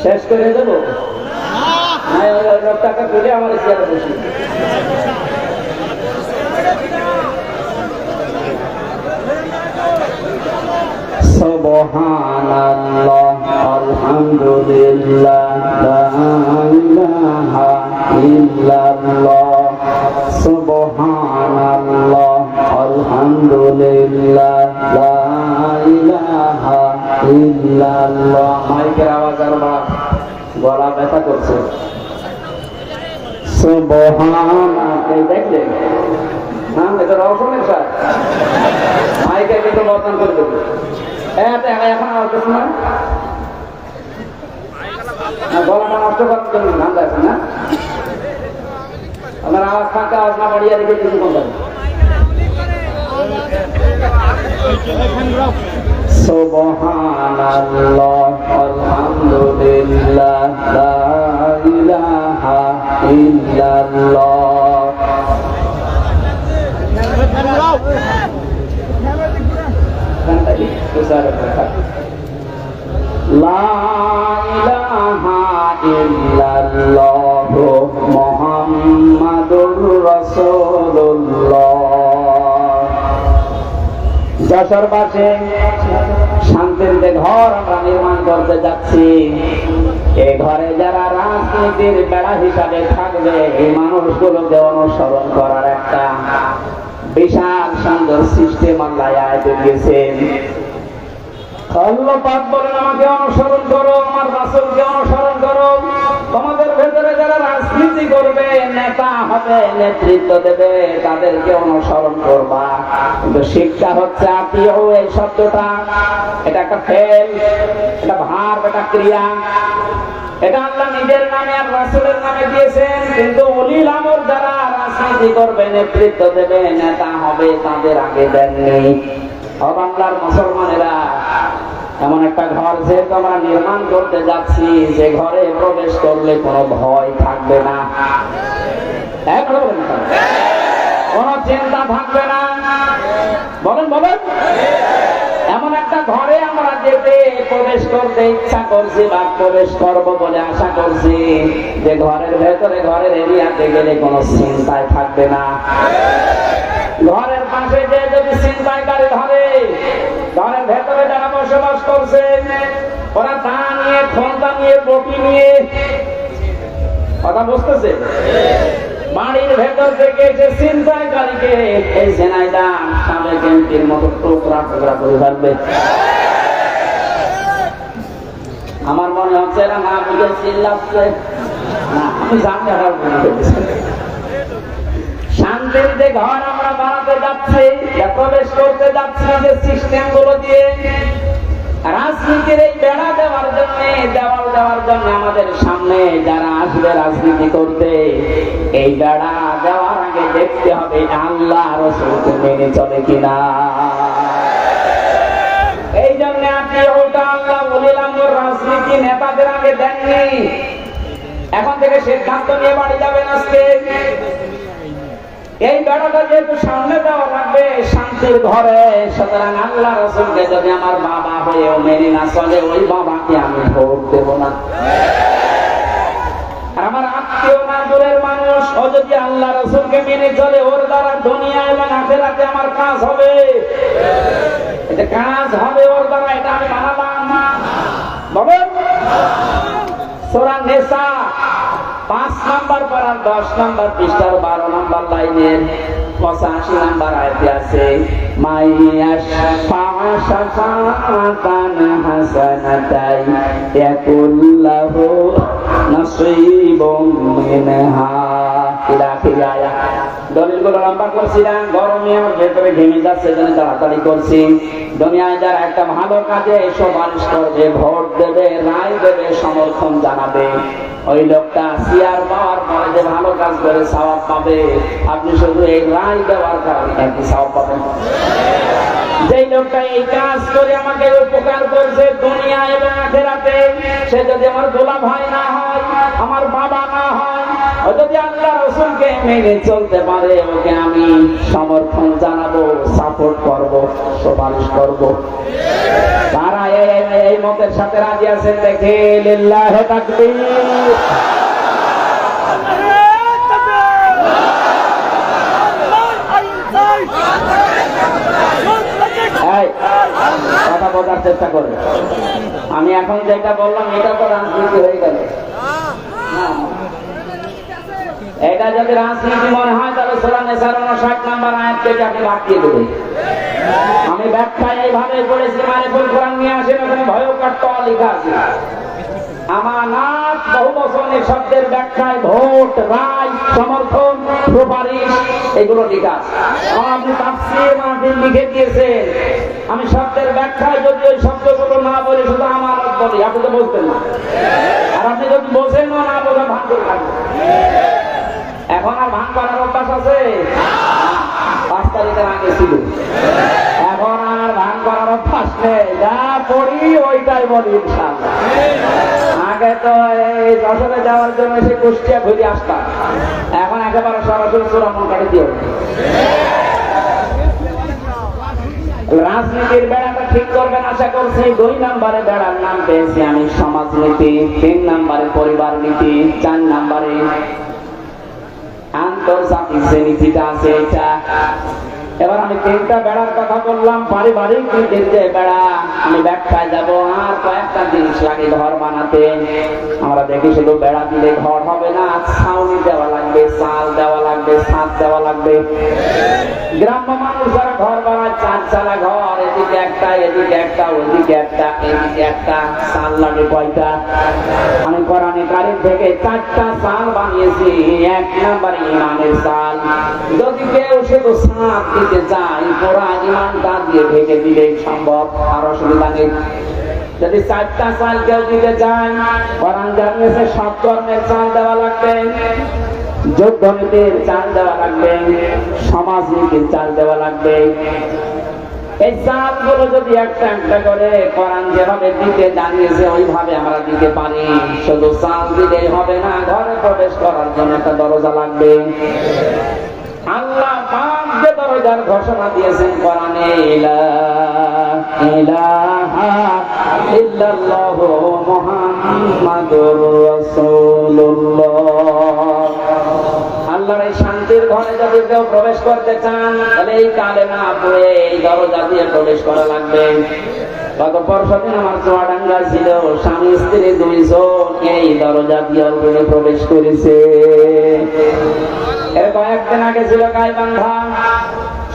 শেষ করে দেব না? লোকটাকে তুলে আমার চেয়ারে বসি। সুবহানাল্লাহ, আলহামদুলিল্লাহ, লা ইলাহা ইল্লাল্লাহ। সুবহানাল্লাহ, আলহামদুলিল্লাহ, লা ইল্লাল্লাহ। মাইকের আওয়াজ আর গলা ব্যথা করছে। সুবহানাল্লাহ। দেখলেন না, এটা রওশনের সাথে মাইকে কিন্তু বর্তমান করে দেবে। এখন আওয়াজ করছে না, গলাটা নষ্ট করার জন্য ধান্দা আছে না। আমার আওয়াজ ফাঁকা, আওয়াজ না বাড়িয়ে রেখে কিছু কম করে। সুবহানাল্লাহ, আলহামদুলিল্লাহ, লা ইলাহা ইল্লাল্লাহ। লা ইলাহা ইল্লাল্লাহ মুহাম্মাদুর রাসূলুল্লাহ। যশোরবাসী, শান্তির যে ঘর আমরা নির্মাণ করতে যাচ্ছি, এই ঘরে যারা রাজনীতির বেড়া হিসাবে থাকবে, এই মানুষগুলোকে অনুসরণ করার একটা বিশাল সুন্দর সিস্টেম আল্লাহ আয়াতে দিয়েছেন। আল্লাহ পাক বলেন, আমাকে অনুসরণ করো, আমার রাসূলকে অনুসরণ করো। তোমাদের ভেতরে যারা রাজনীতি করবে, নেতা হবে, নেতৃত্ব দেবে, তাদেরকে অনুসরণ করবা। কিন্তু শিক্ষা হচ্ছে আতিউ, এই শব্দটা এটা একটা ফেল, এটা ভার্ব, এটা ক্রিয়া। এটা আল্লাহ নিজের নামে আর রাসূলের নামে দিয়েছেন। কিন্তু উলিল আমর যারা রাজনীতি করবে, নেতৃত্ব দেবে, নেতা হবে, তাদের আগে দেননি। ও বাংলার মুসলমানেরা, এমন একটা ঘর যেহেতু আমরা নির্মাণ করতে যাচ্ছি, যে ঘরে প্রবেশ করলে কোনো ভয় থাকবে না, কোন চিন্তা থাকবে না। বলেন বলেন, এমন একটা ঘরে আমরা যেতে প্রবেশ করতে ইচ্ছা করছি বা প্রবেশ করব বলে আশা করছি, যে ঘরের ভেতরে, ঘরের এরিয়াতে গেলে কোনো চিন্তায় থাকবে না। ঘরের পাশে যে যদি ছিনতাইকারী ধরে, ঘরের ভেতরে যারা বসবাস করছে, ওরা দা নিয়ে, খন্তা নিয়ে, বটি নিয়ে, কথা বুঝতেছে, বাড়ির ভেতর থেকে এসে ছিনতাইকারীকে এই সেনাইদা সাবেক এমপির মতো টুকরা টুকরা করে ফেলবে। আমার মনে হচ্ছে এরা না বুঝে চিল্লাচ্ছে না, আমি জানি আবার বুঝে ফেলছি। শান্তির যে ঘর আমরা বানাতে যাচ্ছি, প্রবেশ করতে যাচ্ছি যে সিস্টেম গুলো দিয়ে, রাজনীতির এই বেড়া দেওয়ার জন্য, দেওয়াল দেওয়ার জন্য আমাদের সামনে যারা আসবে রাজনীতি করতে, এই বেড়া দেওয়ার আগে দেখতে হবে আল্লাহ রাসূলকে মেনে চলে কিনা। এই জন্য আপনি ওটা আল্লাহ বলিলাম, রাজনীতি নেতাদের আগে দেননি। এখন থেকে সিদ্ধান্ত নিয়ে বাড়ি যাবেন আজকে। এই বেড়াটা যেহেতু সামনে দেওয়া লাগবে শান্তির ঘরে, সুতরাং আল্লাহ রাসূলকে যদি আমার বাবা হয়েও মেনে না চলে, ওই বাবাকে আমি ভোট দেব না। আর আমার আত্মীয় না, দূরের মানুষ, ও যদি আল্লাহ রাসূলকে মেনে চলে, ওর দ্বারা দুনিয়া এবং আখিরাতে আমার কাজ হবে। এটা কাজ হবে ওর দ্বারা, এটা আমি মানলাম না। বলেন, সূরা নিসা 5 নম্বর পারার 10 নম্বর পৃষ্ঠার 12 নম্বর লাইনের 85 নম্বর আয়াতে আছে, মাইয়াশফা শাফাআতান হাসানাতাই ইয়াকুল্লাহু নাসীবুম মিনহা। দলিলগুলো লম্বা করছি না, গরমে আমার ভেতরে ঘেমে যাচ্ছে, জন্য তাড়াতাড়ি করছি। দুনিয়ায় যারা একটা ভালো কাজে সুপারিশ করবে, ভোট দেবে, রায় দেবে, সমর্থন জানাবে, ওই লোকটা সিয়ার পাওয়ার পরে যে ভালো কাজ করে সওয়াব পাবে, আপনি শুধু এই রায় দেওয়ার কারণে একই সওয়াব পাবেন। যেই লোকটা এই কাজ করে আমাকে উপকার করছে দুনিয়া এবং আখিরাতে, সে যদি আমার গোলাম ভাই না হয়, আমার বাবা না হয়, ও যদি আল্লাহ রাসূলকে মেনে চলতে পারে, ওকে আমি সমর্থন জানাবো, সাপোর্ট করব, সুপারিশ করব। তারা এই মতের সাথে রাজি আছেন? দেখে লিল্লাহি তাকবীর। কথা বোঝার চেষ্টা করে, আমি এখন যেটা বললাম এটা তো রাজনীতি হয়ে গেল। এটা যদি রাজনীতি মনে হয় তাহলে সূরা নিসার 59 নম্বর আয়াত থেকে আপনি বাদ দিয়ে দেবেন। আমি ব্যাখ্যায় এইভাবে করেছি, মারিফুল কোরআন নিয়ে আসেন, ওখানে ভয়ঙ্কর ট লেখা আছে। আমানাত বহু বচনের শব্দের ব্যাখ্যায় ভোট, রায়, সমর্থন, সুপারিশ এগুলো লেখা আছে। আপনি তাফসীর মাহফিল লিখে দিয়েছেন, আমি শব্দের ব্যাখ্যায় যদি ওই শব্দগুলো না বলি শুধু আমানত বলি, আপনি তো বলতেন না। আর আপনি যদি বোঝেন না বোঝা ভান করে থাকবেন। এখন আর ভান করার অভ্যাস আছে? 5 তারিখের আগে ছিল, এখন আর ভান করার অভ্যাস নেই। যা পড়ি ওইটাই বলি ইনশাআল্লাহ। আগে তো এই যশোরে যাওয়ার জন্য সে কুষ্টিয়া ঘুরে আসতাম, এখন একেবারে সরাসরি সূরা মন কাটে দিয়ে রাজনীতির বেড়াটা ঠিক করবেন আশা করছি। 2 নম্বরে বেড়ার নাম পেয়েছি আমি সমাজনীতি, 3 নম্বরে পরিবার নীতি, 4 নম্বরে আন্তর্জাতিক যে নীতিটা আছে এটা। এবার আমি 3টা বেড়ার কথা বললাম। পারিবারিক নীতির যে বেড়া, আমি ব্যাখ্যায় যাব। আর কয়েকটা জিনিস লাগে ঘর বানাতে। আমরা দেখি শুধু বেড়া দিলে ঘর হবে না, ছাউনি দেওয়া লাগবে, চাল দেওয়া লাগবে, ছাদ দেওয়া লাগবে। গ্রাম্য মানুষ যারা ঘর বানায় 4 চালা ঘর, এদিকে একটা, এদিকে একটা, ওইদিকে একটা, এদিকে একটা, চাল লাগে কয়টা? আমি কোরআনে কারীম থেকে 4টা চাল বানিয়েছি। 1 নম্বরে ইমানের চাল। যদি কেউ শুধু ছাদ দিতে যায়, পুরা ইমানটা দিয়ে ঢেকে দিলে সম্ভব, আর অসুবিধা নেই। যদি 4টা চাল কেউ দিতে যায়, কোরআন জানিয়েছে 7 ধরনের চাল দেওয়া লাগবে। যুদ্ধনীতির চাল দেওয়া লাগবে, সমাজনীতির চাল দেওয়া লাগবে। এই চালগুলো যদি একটা একটা করে কোরআন যেভাবে দিতে জানিয়েছে ওইভাবে আমরা দিতে পারি। শুধু চাল দিলেই হবে না, ঘরে প্রবেশ করার জন্য একটা দরজা লাগবে। আল্লাহ পাক যে দরজার ঘোষণা দিয়েছেন কোরআনে, লা ইলাহা ইল্লাল্লাহু মুহাম্মাদুর রাসূলুল্লাহ। আল্লাহর এই শান্তির ঘরে যদি কেউ প্রবেশ করতে চান, তাহলে এই কালেমা পড়ে এই দরজা দিয়ে প্রবেশ করা লাগবে। গত পরশুদিন আমার চুয়াডাঙ্গা ছিল, স্বামী স্ত্রী 2 জন এই দরজা দিয়ে অলরেডি প্রবেশ করেছে। এর কয়েকদিন আগে ছিল গাইবান্ধা,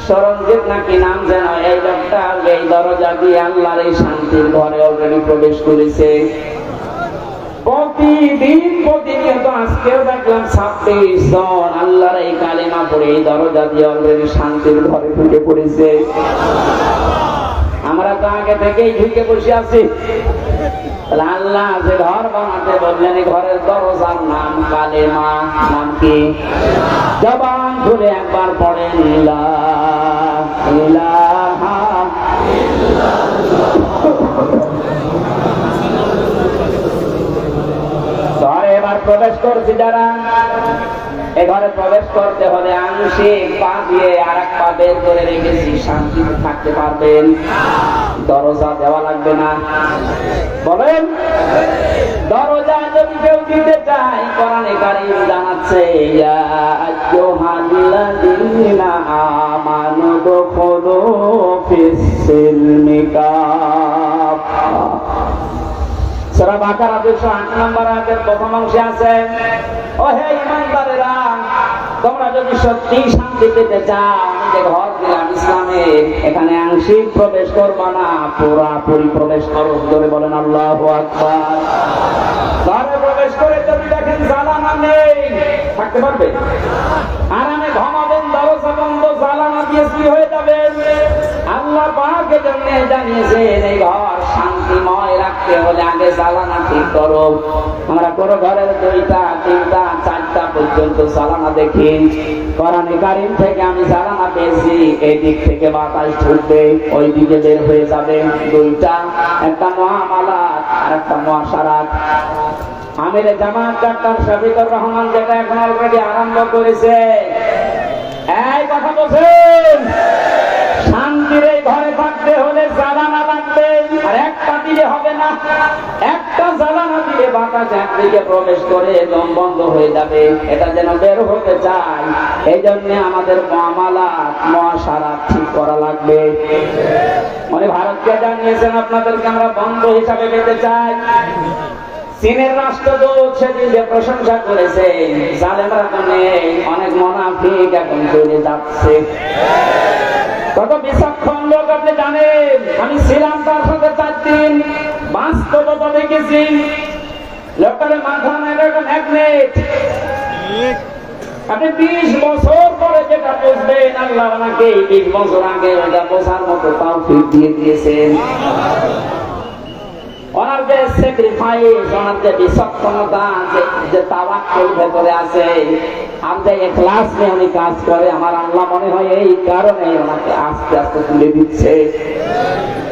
সরঞ্জিত নাকি নাম যেন, এই লোকটা এই দরজা দিয়ে আল্লাহর এই শান্তির ঘরে অলরেডি প্রবেশ করেছে। প্রতিনিয়ত আজকেও দেখলাম 26 জন আল্লাহর এই কালিমা পড়ে এই দরজা দিয়ে অলরেডি শান্তির ঘরে ঢুকে পড়েছে। আমরা তো আগে থেকেই ঢুকে বসে আছি। আল্লাহ যে ঘর বানাতে বললেন, ঘরের দরজার নাম কালেমা। নাম কি? জবান খুলে একবার পড়েন, লা ইলাহা ঘরে এবার প্রবেশ করছি যারা, এ ঘরে প্রবেশ করতে হলে আংশিক পা দিয়ে আর এক পা বের করে রেখেছি, শান্তিতে থাকতে পারবেন। দরজা দেওয়া লাগবে না, বলেন। দরজা যদি কেউ দিতে চায়, কোরআনে কারীম জানাচ্ছে, ইয়া আইয়ুহাল্লাযীনা আমানু দুখুলু ফিস-সিলমি কাফা। সূরা বাকারা 208 নম্বর আয়াতের প্রথম অংশে আছে, ও হে ঈমানদারেরা, তোমরা যদি সত্যি শান্তি পেতে চাও, আমি যে ঘর দিলাম ইসলামের, এখানে আংশিক প্রবেশ করবা না, পুরোপুরি প্রবেশ করো। ধরে বলেন আল্লাহু আকবার। ঘরে প্রবেশ করে যদি দেখেন জ্বালানা নেই, থাকতে পারবে? আরামে ঘুমাবেন, দরজা বন্ধ, জ্বালানা দিয়ে কি হয়ে যাবে? আল্লাহ পাক এজন্য জানিয়েছেন, এই ঘর শান্তিময় রাখতে হলে আগে জ্বালানা ঠিক করো। আমরা কোনো ঘরের 2টা, 3টা, 4টা পর্যন্ত জ্বালানা দেখি। কোরআনে কারীম থেকে আমি জ্বালানা পেয়েছি, এই দিক থেকে বাতাস ঢুকবে, ওই দিকে বের হয়ে যাবে। 2টা, একটা মুআমালাত আর একটা মুআশারাত। আমিরে জামাত ডাক্তার শফিকুর রহমান যেটা এখন অলরেডি আরম্ভ করেছে, এই কথা বলছেন, শান্তির এই ঘরে থাকতে হলে জ্বালানা লাগবে। আর একটা দিলে হবে না, একটা জ্বালানা দিলে বাতাস একদিকে প্রবেশ করে দম বন্ধ হয়ে যাবে। এটা যেন বের হতে চায়, এই জন্য আমাদের মুআমালাত, মুআশারাত ঠিক করা লাগবে। মানে ভারতকে জানিয়েছেন আপনাদেরকে আমরা বন্ধ হিসাবে পেতে চাই। চীনের রাষ্ট্রদূত সেদিন যে প্রশংসা করেছে, জালেমরা তো নেই, অনেক মুনাফিক এখন চলে যাচ্ছে। কত বিচক্ষণ লোক আপনি জানেন। আমি ছিলাম তার সাথে 4 দিন, বাস্তবতা দেখেছি। লোকের মাথা একটা ম্যাগনেট। আপনি 20 বছর পরে যেটা বুঝবেন, আল্লাহ ওনাকে 20 বছর আগে ওটা বোঝার মতো তৌফিক দিয়ে দিয়েছেন। ওনার যে স্যাক্রিফাইস, ওনার যে বিচক্ষণতা, যে তাওয়াক্কুল ভেতরে আছে, আর যে ইখলাস নিয়ে উনি কাজ করে, আমার আল্লাহ মনে হয় এই কারণে ওনাকে আস্তে আস্তে তুলে দিচ্ছে।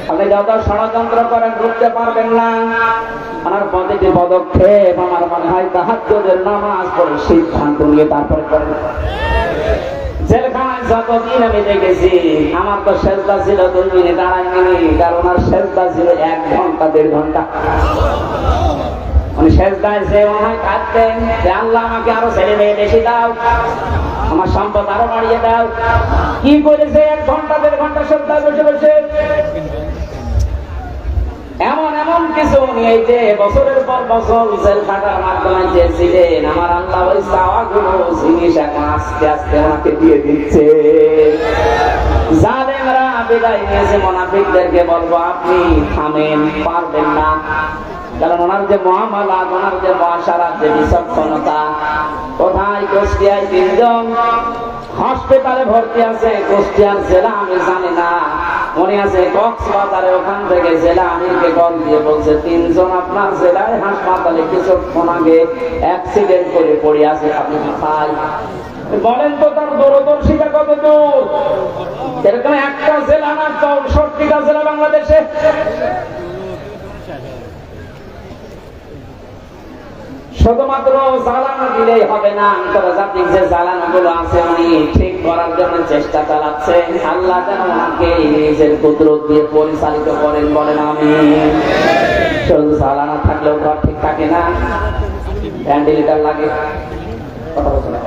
আপনি যত ষড়যন্ত্র করেন রুখতে পারবেন না। ওনার প্রতিটি পদক্ষেপ আমার মনে হয় তাহাজ্জুদের নামাজ পড়ে সিদ্ধান্ত নিয়ে তারপরে করেন। জেলখানায় যতদিন আমি দেখেছি, আমার তো সেজদা ছিল 2 মিনিট 2.5 মিনিট, আর ওনার সেজদা ছিল 1 ঘন্টা 1.5 ঘন্টা। উনি সেজদায় যে মনে হয় কাঁদতেন যে আল্লাহ আমাকে আরো ছেলে মেয়ে বেশি দাও, আমার সম্পদ আরো বাড়িয়ে দাও। কি করেছে 1 ঘন্টা 1.5 ঘন্টা সেজদায় বসে বসে। এমন এমন কিছু নিয়ে যে বছরের পর বছর জেল খাটার মাধ্যমে চেয়েছিলেন, আমার আল্লাহ ওই চাওয়াগুলো জিনিস এখন আস্তে আস্তে ওনাকে দিয়ে দিচ্ছে। জালেমরা বিদায় নিয়েছে, মুনাফিকদেরকে বলবো আপনি থামেন, পারবেন না। কারণ ওনার যে মুআমালাত, ওনার যে মুআশারাত, যে বিচক্ষণতা। কোথায়? কুষ্টিয়ায় 3 জন হাসপাতালে ভর্তি আছে। কুষ্টিয়ার জেলা আমি জানি না, মনে আছে কক্সবাজারে, ওখান থেকে জেলা আমিরকে কল দিয়ে বলছে 3 জন আপনার জেলায় হাসপাতালে কিছুক্ষণ আগে অ্যাক্সিডেন্ট করে পড়ে আছে, আপনি কোথায়? বলেন তো তার দূরদর্শিতা কত দূর। এরকম একটা জেলা না 64টা জেলা বাংলাদেশে। শুধুমাত্র জ্বালানো দিলেই হবে না, আন্তর্জাতিক যে জ্বালানোগুলো আছে উনি ঠিক করার জন্য চেষ্টা চালাচ্ছেন। আল্লাহ যেন ওনাকে নিজের কুদরত দিয়ে পরিচালিত করেন, বলেন আমিন। শুধু জ্বালানো থাকলেও ঘর ঠিক থাকে না, ভেন্টিলেটর লাগে। কথা বলছেন না?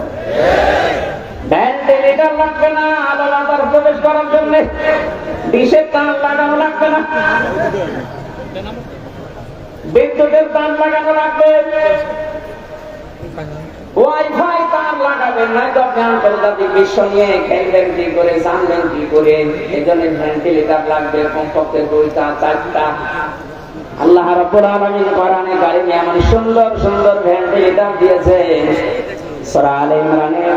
ভেন্টিলেটর লাগবে না আলো বাতাস প্রবেশ করার জন্য, ডিশের তার লাগানো লাগবে না, বিদ্যুতের তার লাগানো লাগবে, ওয়াইফাই তার লাগাবেন না। তো আপনি আন্তর্জাতিক বিশ্ব নিয়ে খেলবেন কি করে, জানবেন কি করে? এই জন্য ভেন্টিলেটর লাগবে কমপক্ষে 2টা 4টা। আল্লাহ রাব্বুল আলামিন কোরআনে কারিমে এমন সুন্দর সুন্দর ভেন্টিলেটর দিয়েছে। সূরা আলে ইমরানের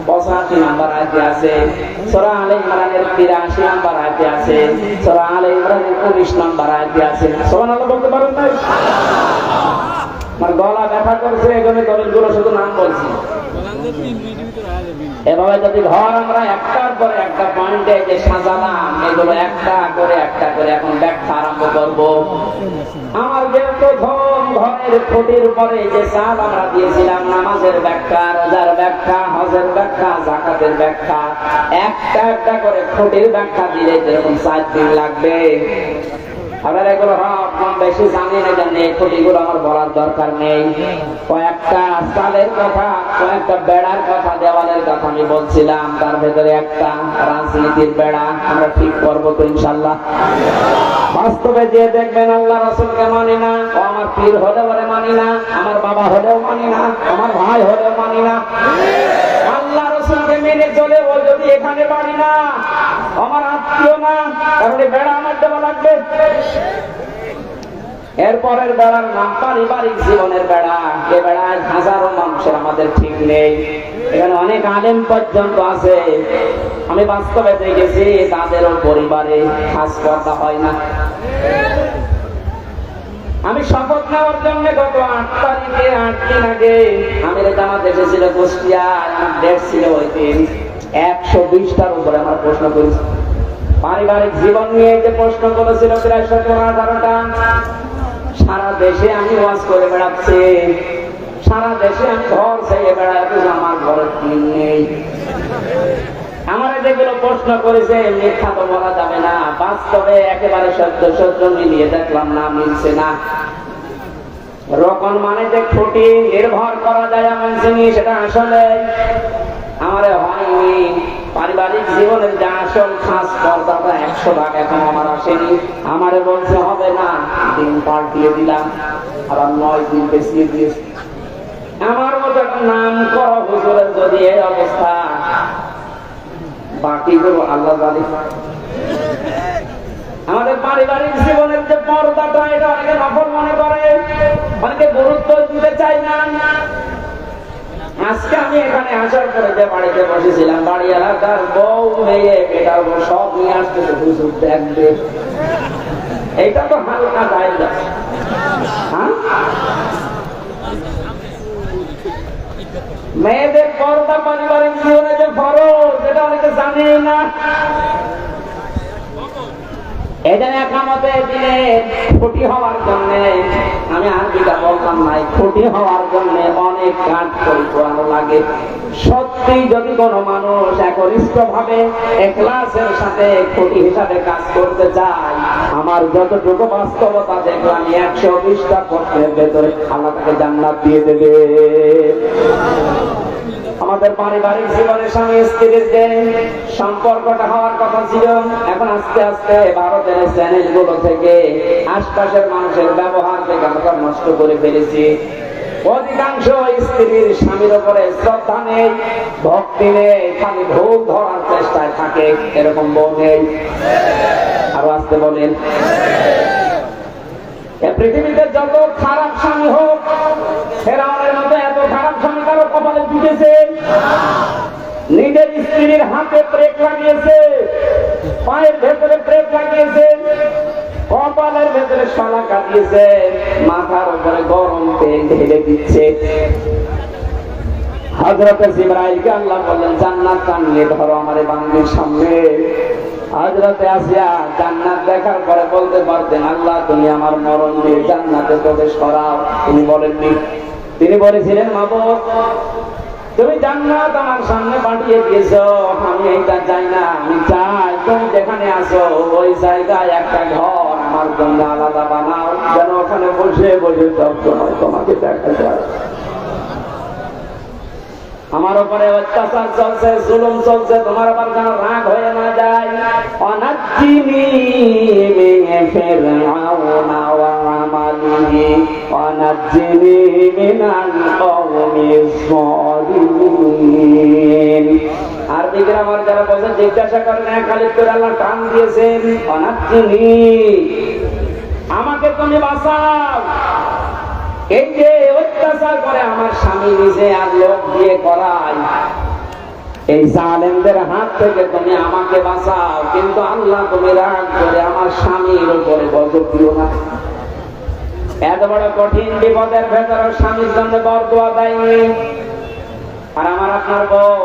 85 নম্বর আয়াতে আছে, সূরা আলে ইমরানের 83 নম্বর আয়াতে আছে, সূরা আলে ইমরানের 19 নম্বর আয়াতে আছে। সুবহানাল্লাহ বলতে পারেন না? আমার গলা ব্যথা করছে, এজন্য দলিলগুলো শুধু নাম বলছি। এভাবে যদি ঘর আমরা একটার পর একটা পয়েন্টে যে সাজালাম, এগুলো একটা করে এখন ব্যাখ্যা আরম্ভ করব। আমার যে প্রথম ঘরের খুঁটির উপরে যে চাল আমরা দিয়েছিলাম, নামাজের ব্যাখ্যা, রোজার ব্যাখ্যা, হজের ব্যাখ্যা, যাকাতের ব্যাখ্যা, একটা একটা করে খুঁটির ব্যাখ্যা দিলে যেরকম 4 দিন লাগবে। আবার এগুলো কম বেশি জানি না, জানি এই খুঁটিগুলো আমার বলার দরকার নেই। কয়েকটা চালের কথা, কয়েকটা বেড়ার কথা, দেওয়ালের কথা আমি বলছিলাম। তার ভেতরে একটা রাজনীতির বেড়া আমরা ঠিক করবো তো ইনশাল্লাহ। বাস্তবে যে দেখবেন আল্লাহ রাসূলকে মানি না, ও আমার পীর হলেও মানি না, আমার বাবা হলেও মানি না, আমার ভাই হলেও মানি না। আল্লাহ রাসূলকে মেনে চলে ও যদি এখানে বাড়ি না, আমার আত্মীয় না, তাহলে বেড়া আমার দেওয়া লাগবে। এরপরের বেড়ার নাম পারিবারিক জীবনের বেড়া। এ বেড়ায় হাজারো মানুষের আমাদের ঠিক নেই। এখানে অনেক আলেম পর্যন্ত আছে, আমি বাস্তবে দেখেছি তাদেরও পরিবারে খাস কথা হয় না। আমি শপথ নেওয়ার জন্য গত 8 তারিখে 8 দিন আগে আমির জামাত এসেছিল কুষ্টিয়া। আমার ডেট ছিল ওই দিন। 120টার উপরে আমার প্রশ্ন করেছি পারিবারিক জীবন নিয়ে। যে প্রশ্ন করেছিল প্রায় 17-18টা। সারা দেশে আমি ওয়াজ করে বেড়াচ্ছি, সারা দেশে আমি ঘর ছেড়ে বেড়াচ্ছি, আমার ঘরে টিন নেই। আমার যেগুলো প্রশ্ন করেছে মিথ্যা তো বলা যাবে না, বাস্তবে একেবারে সত্য মিলিয়ে দেখলাম না, মিলছে না। রকম মানে যে খুঁটি নির্ভর করা যায় এমন জিনিস, সেটা আসলে আমার হয়নি। পারিবারিক জীবনের যে আসল খাস পর্দাটা 100 ভাগ এখন আমার আসেনি। আমারে বলছে হবে না, দিন পাল্টিয়ে দিলাম, আবার 9 দিন পেছিয়ে দিয়েছি। আমার মতো একটা নাম করা হুজুরের যদি এই অবস্থা, বাকিগুলো আল্লাহ জানে। আমাদের পারিবারিক জীবনের যে পর্দাটা, এটা অনেকে নফল মনে করে, অনেকে গুরুত্ব দিতে চায় না। আজকে আমি এখানে আসার পরে যে বাড়িতে বসেছিলাম, বাড়ি এলাকার বউ মেয়ে বেটার বউ সব নিয়ে আসতেছে, হুজুর দেখবে। এইটা তো হালকা জায়গা। হ্যাঁ, মেয়েদের পর্দা পারিবারিক জীবনে যে ফরজ, এটা অনেকে জানে না। এখানে একামতে দিনে খুঁটি হওয়ার জন্য, আমি আরবিটা বলতাম নাই, খুঁটি হওয়ার জন্য অনেক কাজ পরিপূর্ণ লাগে। সত্যি যদি কোনো মানুষ একনিষ্ঠ ভাবে ইখলাসের সাথে খুঁটি হিসাবে কাজ করতে চায়, আমার যতটুকু বাস্তবতা দেখলাম 120টা প্রশ্নের ভেতরে আল্লাহ তাকে জান্নাত দিয়ে দেবে। আমাদের পারিবারিক জীবনে স্বামী স্ত্রীর যে সম্পর্কটা হওয়ার কথা ছিল, এখন আস্তে আস্তে ভারতের চ্যানেলগুলো থেকে আশপাশের মানুষের ব্যবহার থেকে আমরা নষ্ট করে ফেলেছি। অধিকাংশ স্ত্রীর স্বামীর উপরে শ্রদ্ধা নেই, ভক্তি নেই, খালি ভুল ধরার চেষ্টায় থাকে, এরকম বউ নেই। আরো আসতে বলেন, পৃথিবীতে যত খারাপ স্বামী হোক, ফেরাউনের মতো এত খারাপ স্বামী কারো কপালে জুটেছে? নিজের স্ত্রীর হাতে ব্রেক লাগিয়েছে, পায়ের ভেতরে ব্রেক লাগিয়েছে, কপালের ভেতরে শালা কাটিয়েছে, মাথার উপরে গরম তেল ঢেলে দিচ্ছে। হযরত জিবরাইলকে আল্লাহ বললেন, জান্নাত টানিয়ে ধরো আমার বান্দির সামনে। হযরত আসিয়া জান্নাত দেখার পরে বলতে পারতেন, আল্লাহ তুমি আমার মরণ দিয়ে জান্নাতে প্রবেশ করাও। তিনি বলেননি, তিনি বলেছিলেন, মাবুদ তুমি জান্নাত আমার সামনে পাঠিয়ে দিয়েছো, আমি এটা চাই না, আমি চাই তুমি যেখানে আছো ওই জায়গায় একটা ঘর আমার জন্য আলাদা বানাও, যেন ওখানে বসে বসে সব সময় তোমাকে দেখা যায়। আমার উপরে অত্যাচার চলছে, জুলুম চলছে, তোমার আবার যেন রাগ হয়ে না যায়। অনাজ্জিনি মিন ফিরআউনা ওয়া আমালিহি অনাজ্জিনি মিনাল কওমিজ যালিমিন। আরবি গ্রামার যারা বলেন জিজ্ঞাসা করেন, খালি করে আল্লাহ টান দিয়েছেন, অনাজ্জিনি আমাকে তুমি বাঁচাও, এই যে অত্যাচার করে আমার স্বামী নিজে আর লোক দিয়ে করায়, এই জালেমদের হাত থেকে তুমি আমাকে বাঁচাও, কিন্তু আল্লাহ তুমি রাগ করে আমার স্বামীর উপরে গজব দিও না। এত বড় কঠিন বিপদের ভেতরে স্বামীর জন্য বরদোয়া দেয়নি। আর আমার আপনার বউ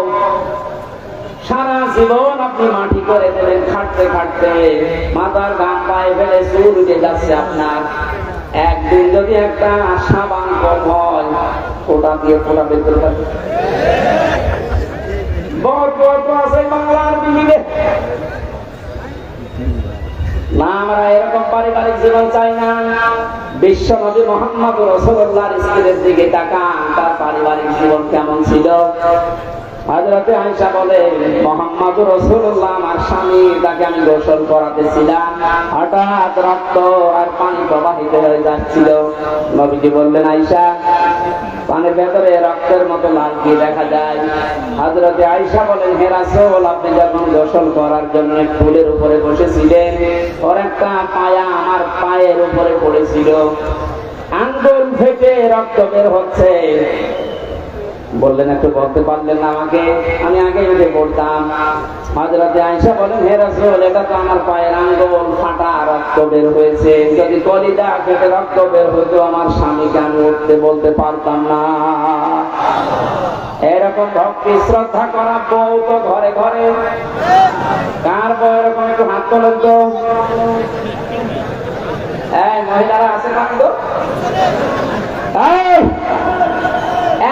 সারা জীবন আপনি মাটি করে দেবেন, খাটতে খাটতে মাথার ঘাম পায়ে ফেলে চুল উঠে যাচ্ছে আপনার। একদিন যদি একটা সাবান কম হয়, ওটা দিয়ে ফোটা বের করে দেবে। বরদোয়া আছে বাংলার বিহিতে না। আমরা এরকম পারিবারিক জীবন চাই না। বিশ্ব নবী মুহাম্মদ রাসূলুল্লাহর স্ত্রীর দিকে তাকান, তার পারিবারিক জীবন কেমন ছিল। হযরত আয়েশা বলে, মুহাম্মদ রাসূলুল্লাহ আমার স্বামী, তাকে আমি গোসল করাতেছিলাম, হঠাৎ রক্ত আর পানি প্রবাহিত হয়ে যাচ্ছিল। নবীজি বললেন, আয়েশা পানির ভেতরে রক্তের মতো লাল কি দেখা যায়? হযরত আয়েশা বলেন, হে রাসূল, আপনি যখন গোসল করার জন্য ফুলের উপরে বসেছিলেন, ওর একটা পায়া আমার পায়ের উপরে পড়েছিল, আঙ্গুল ফেটে রক্ত বের হচ্ছে। বললেন, একটু বলতে পারলেন না আমাকে? আমি আগে উঠে পড়তাম। হযরত আয়েশা বলেন, হে রাসূল, এটা তো আমার পায়ের আঙ্গুল ফাটা, রক্ত বের হয়েছে। যদি কলিজা ফেটে রক্ত বের হতো, আমার স্বামীকে আমি উঠতে বলতে পারতাম না। এরকম ভক্তি শ্রদ্ধা করা বউ তো ঘরে ঘরে। কার বউ এরকম? একটু হাত তোলেন তো। এই মহিলারা আছে না? তো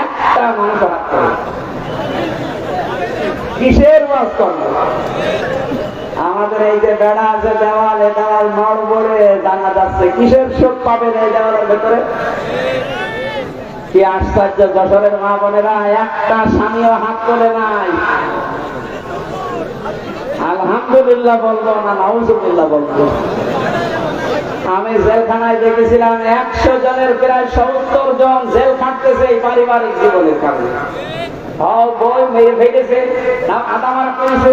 একটা মানুষ হাত তোলে। কিসের ওয়াজ করবে? আমাদের এই যে বেড়া আছে, দেওয়াল, এ দেওয়াল নড় বলে জানা যাচ্ছে, কিসের সুখ পাবেন এই দেওয়ালের ভেতরে? কি আশ্চর্য! যশোরের মা বোনেরা একটা স্বামীও হাত তোলে নাই। আলহামদুলিল্লাহ বলবো না নাউজুবিল্লাহ বলবো? আমি জেলখানায় দেখেছিলাম 100 জনের প্রায় 70 জন জেল খাটতেছে এই পারিবারিক জীবনের কারণে। বই মেরে ফেলেছে, আদা মারা করেছে,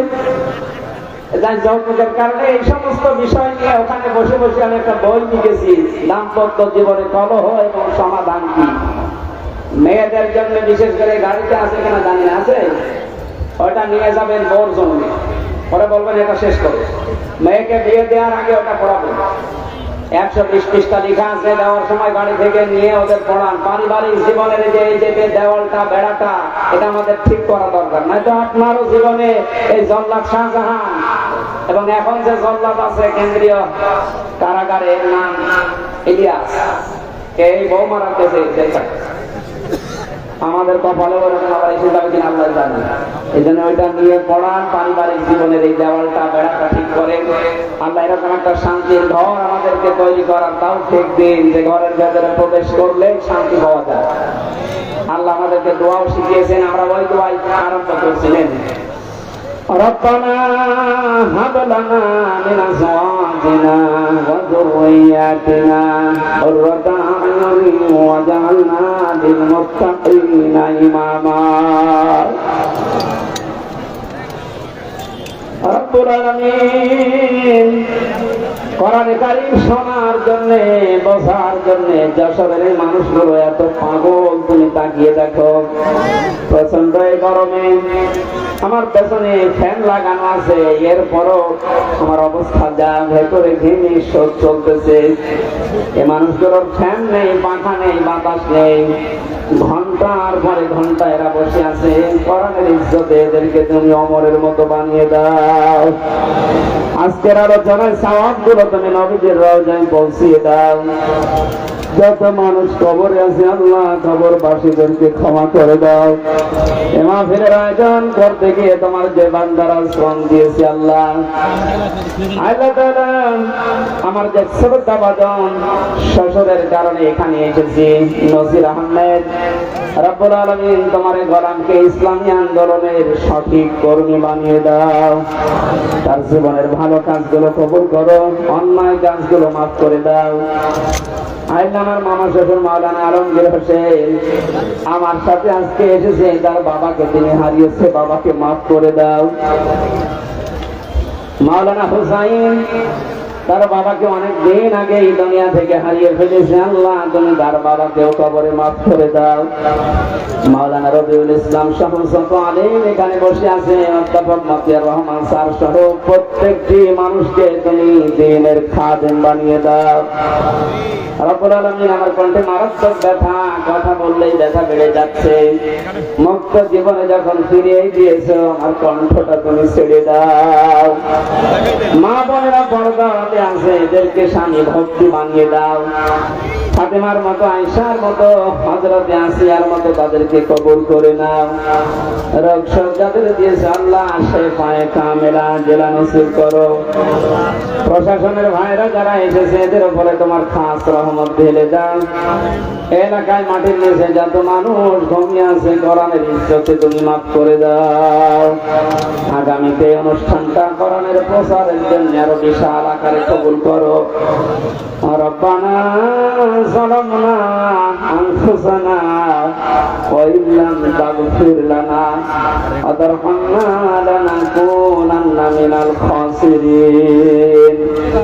যৌতুকের কারণে। এই সমস্ত বিষয় নিয়ে ওখানে বসে বসে আমি একটা বই লিখেছি, দাম্পত্য জীবনে কলহ এবং সমাধান কি। মেয়েদের জন্য বিশেষ করে গাড়িতে আছে কিনা জানি না, আছে, ওটা নিয়ে যাবেন বউর জন্য, পরে বলবেন এটা শেষ করে। মেয়েকে বিয়ে দেওয়ার আগে ওটা পড়াবেন, 120 পৃষ্ঠা লেখা আছে, দেওয়ার সময় বাড়ি থেকে নিয়ে ওদের পড়ান। পারিবারিক জীবনের যে এই যে দেওয়ালটা বেড়াটা, এটা আমাদের ঠিক করা দরকার। নয়তো আপনারও জীবনে এই জল্লাদ শাহজাহান এবং এখন যে জল্লাদ আছে কেন্দ্রীয় কারাগারে, এর নাম ইলিয়াস, এই বউ মারাতেছে। আমাদের কপালে ওরকম আবার এসে যাবে কিনা আল্লাহ জানে। এই জন্য ওইটা নিয়ে পড়ান, পারিবারিক জীবনের এই দেওয়ালটা বেড়াটা ঠিক করে। আল্লাহ এরকম একটা শান্তির ঘর আমাদেরকে তৈরি করার তাওফিক দিন, যে ঘরের ভেতরে প্রবেশ করলে শান্তি পাওয়া যায়। আল্লাহ আমাদেরকে দোয়াও শিখিয়েছেন, আমরা ওই দোয়াই আরম্ভ করছিলেন। ربنا هب لنا من أزواجنا وذرياتنا قرة أعين واجعلنا للمتقين إماما রব্বুল আলামিন। কোরআন কারীম শোনার জন্য, বোঝার জন্য যশোরের মানুষগুলো এত পাগল, তুমি তাকিয়ে দেখো। প্রচন্ড গরমে আমার পেছনে ফ্যান লাগানো আছে, এরপরও আমার অবস্থা যা, ভেতরে ঘিমি শোধ চলতেছে। এ মানুষগুলোর ফ্যান নেই, পাখা নেই, বাতাস নেই, ঘন্টার পরে ঘন্টা এরা বসে আছে। কোরআনের ইজ্জতে এদেরকে তুমি অমরের মতো বানিয়ে দাও। আজকের আলোচনার সওয়াব গুলো তুমি নবীজির রওজায় পৌঁছিয়ে দাও। যত মানুষ কবরে আছে আল্লাহ কবরবাসীদেরকে ক্ষমা করে দাও। এ মাহফিলের আয়োজন করতে গিয়ে তোমার যে বান্দারা শ্রম দিয়েছে আল্লাহ, আল্লাহ তাআলা আমার যে শ্রদ্ধাভাজন শ্বশুরের কারণে এখানে এসেছি, নসির আহমেদ, রব্বুল আলামিন তোমার গোলামকে ইসলামী আন্দোলনের সঠিক কর্মী বানিয়ে দাও। তার জীবনের ভালো কাজগুলো কবুল করো, অন্যায় কাজগুলো মাফ করে দাও। আল্লাহ আমার মামা শ্বশুর মাওলানা আলমগীর হোসেন আমার সাথে আজকে এসেছে, তার বাবাকে তিনি হারিয়েছে, বাবাকে মাফ করে দাও। মাওলানা হুসাইন তার বাবাকে অনেক দিন আগে এই দুনিয়া থেকে হারিয়ে ফেলেছে, আল্লাহ তুমি তার বাবাকেও কবরে মাফ করে দাও। মাওলানা রবিউল ইসলাম সহ যত আলেম এখানে বসে আছে, অধ্যাপক মতিয়ার রহমান স্যার সহ প্রত্যেকটি মানুষকে তুমি দ্বীনের খাদেম বানিয়ে দাও। রব্বুল আলামিন, আমার কণ্ঠে মারাত্মক ব্যথা, কথা বললেই ব্যথা বেড়ে যাচ্ছে। মুক্ত জীবনে যখন ফিরিয়ে দিয়েছো, আমার কণ্ঠটা তুমি ছেড়ে দাও। মা বোনেরা পর্দাতে আছে, এদেরকে স্বামী ভক্তি বানিয়ে দাও। ফাতেমার মতো, আয়েশার মতো, হযরতে আসিয়ার মতো তাদেরকে কবুল করে নাও। রোগ শোক যাদের দিয়েছে আল্লাহ শেফায়ে কামেলা জেলা নসিব করো। প্রশাসনের ভাইরা যারা এসেছে এদের উপরে তোমার খাস রহমত ঢেলে দাও। এলাকায় মাটির নিচে যত মানুষ ঘুমিয়ে আছে, কোরআনের ইজ্জতে তুমি মাফ করে দাও। আগামীতে অনুষ্ঠানটা কোরআনের প্রচারের জন্য আরো বিশাল আকারে কবুল করো। রব্বানা যালামনা আনফুসানা ওয়া ইল্লাম তাগফির লানা ওয়া তারহামনা লানাকুনান্না মিনাল খাসিরিন।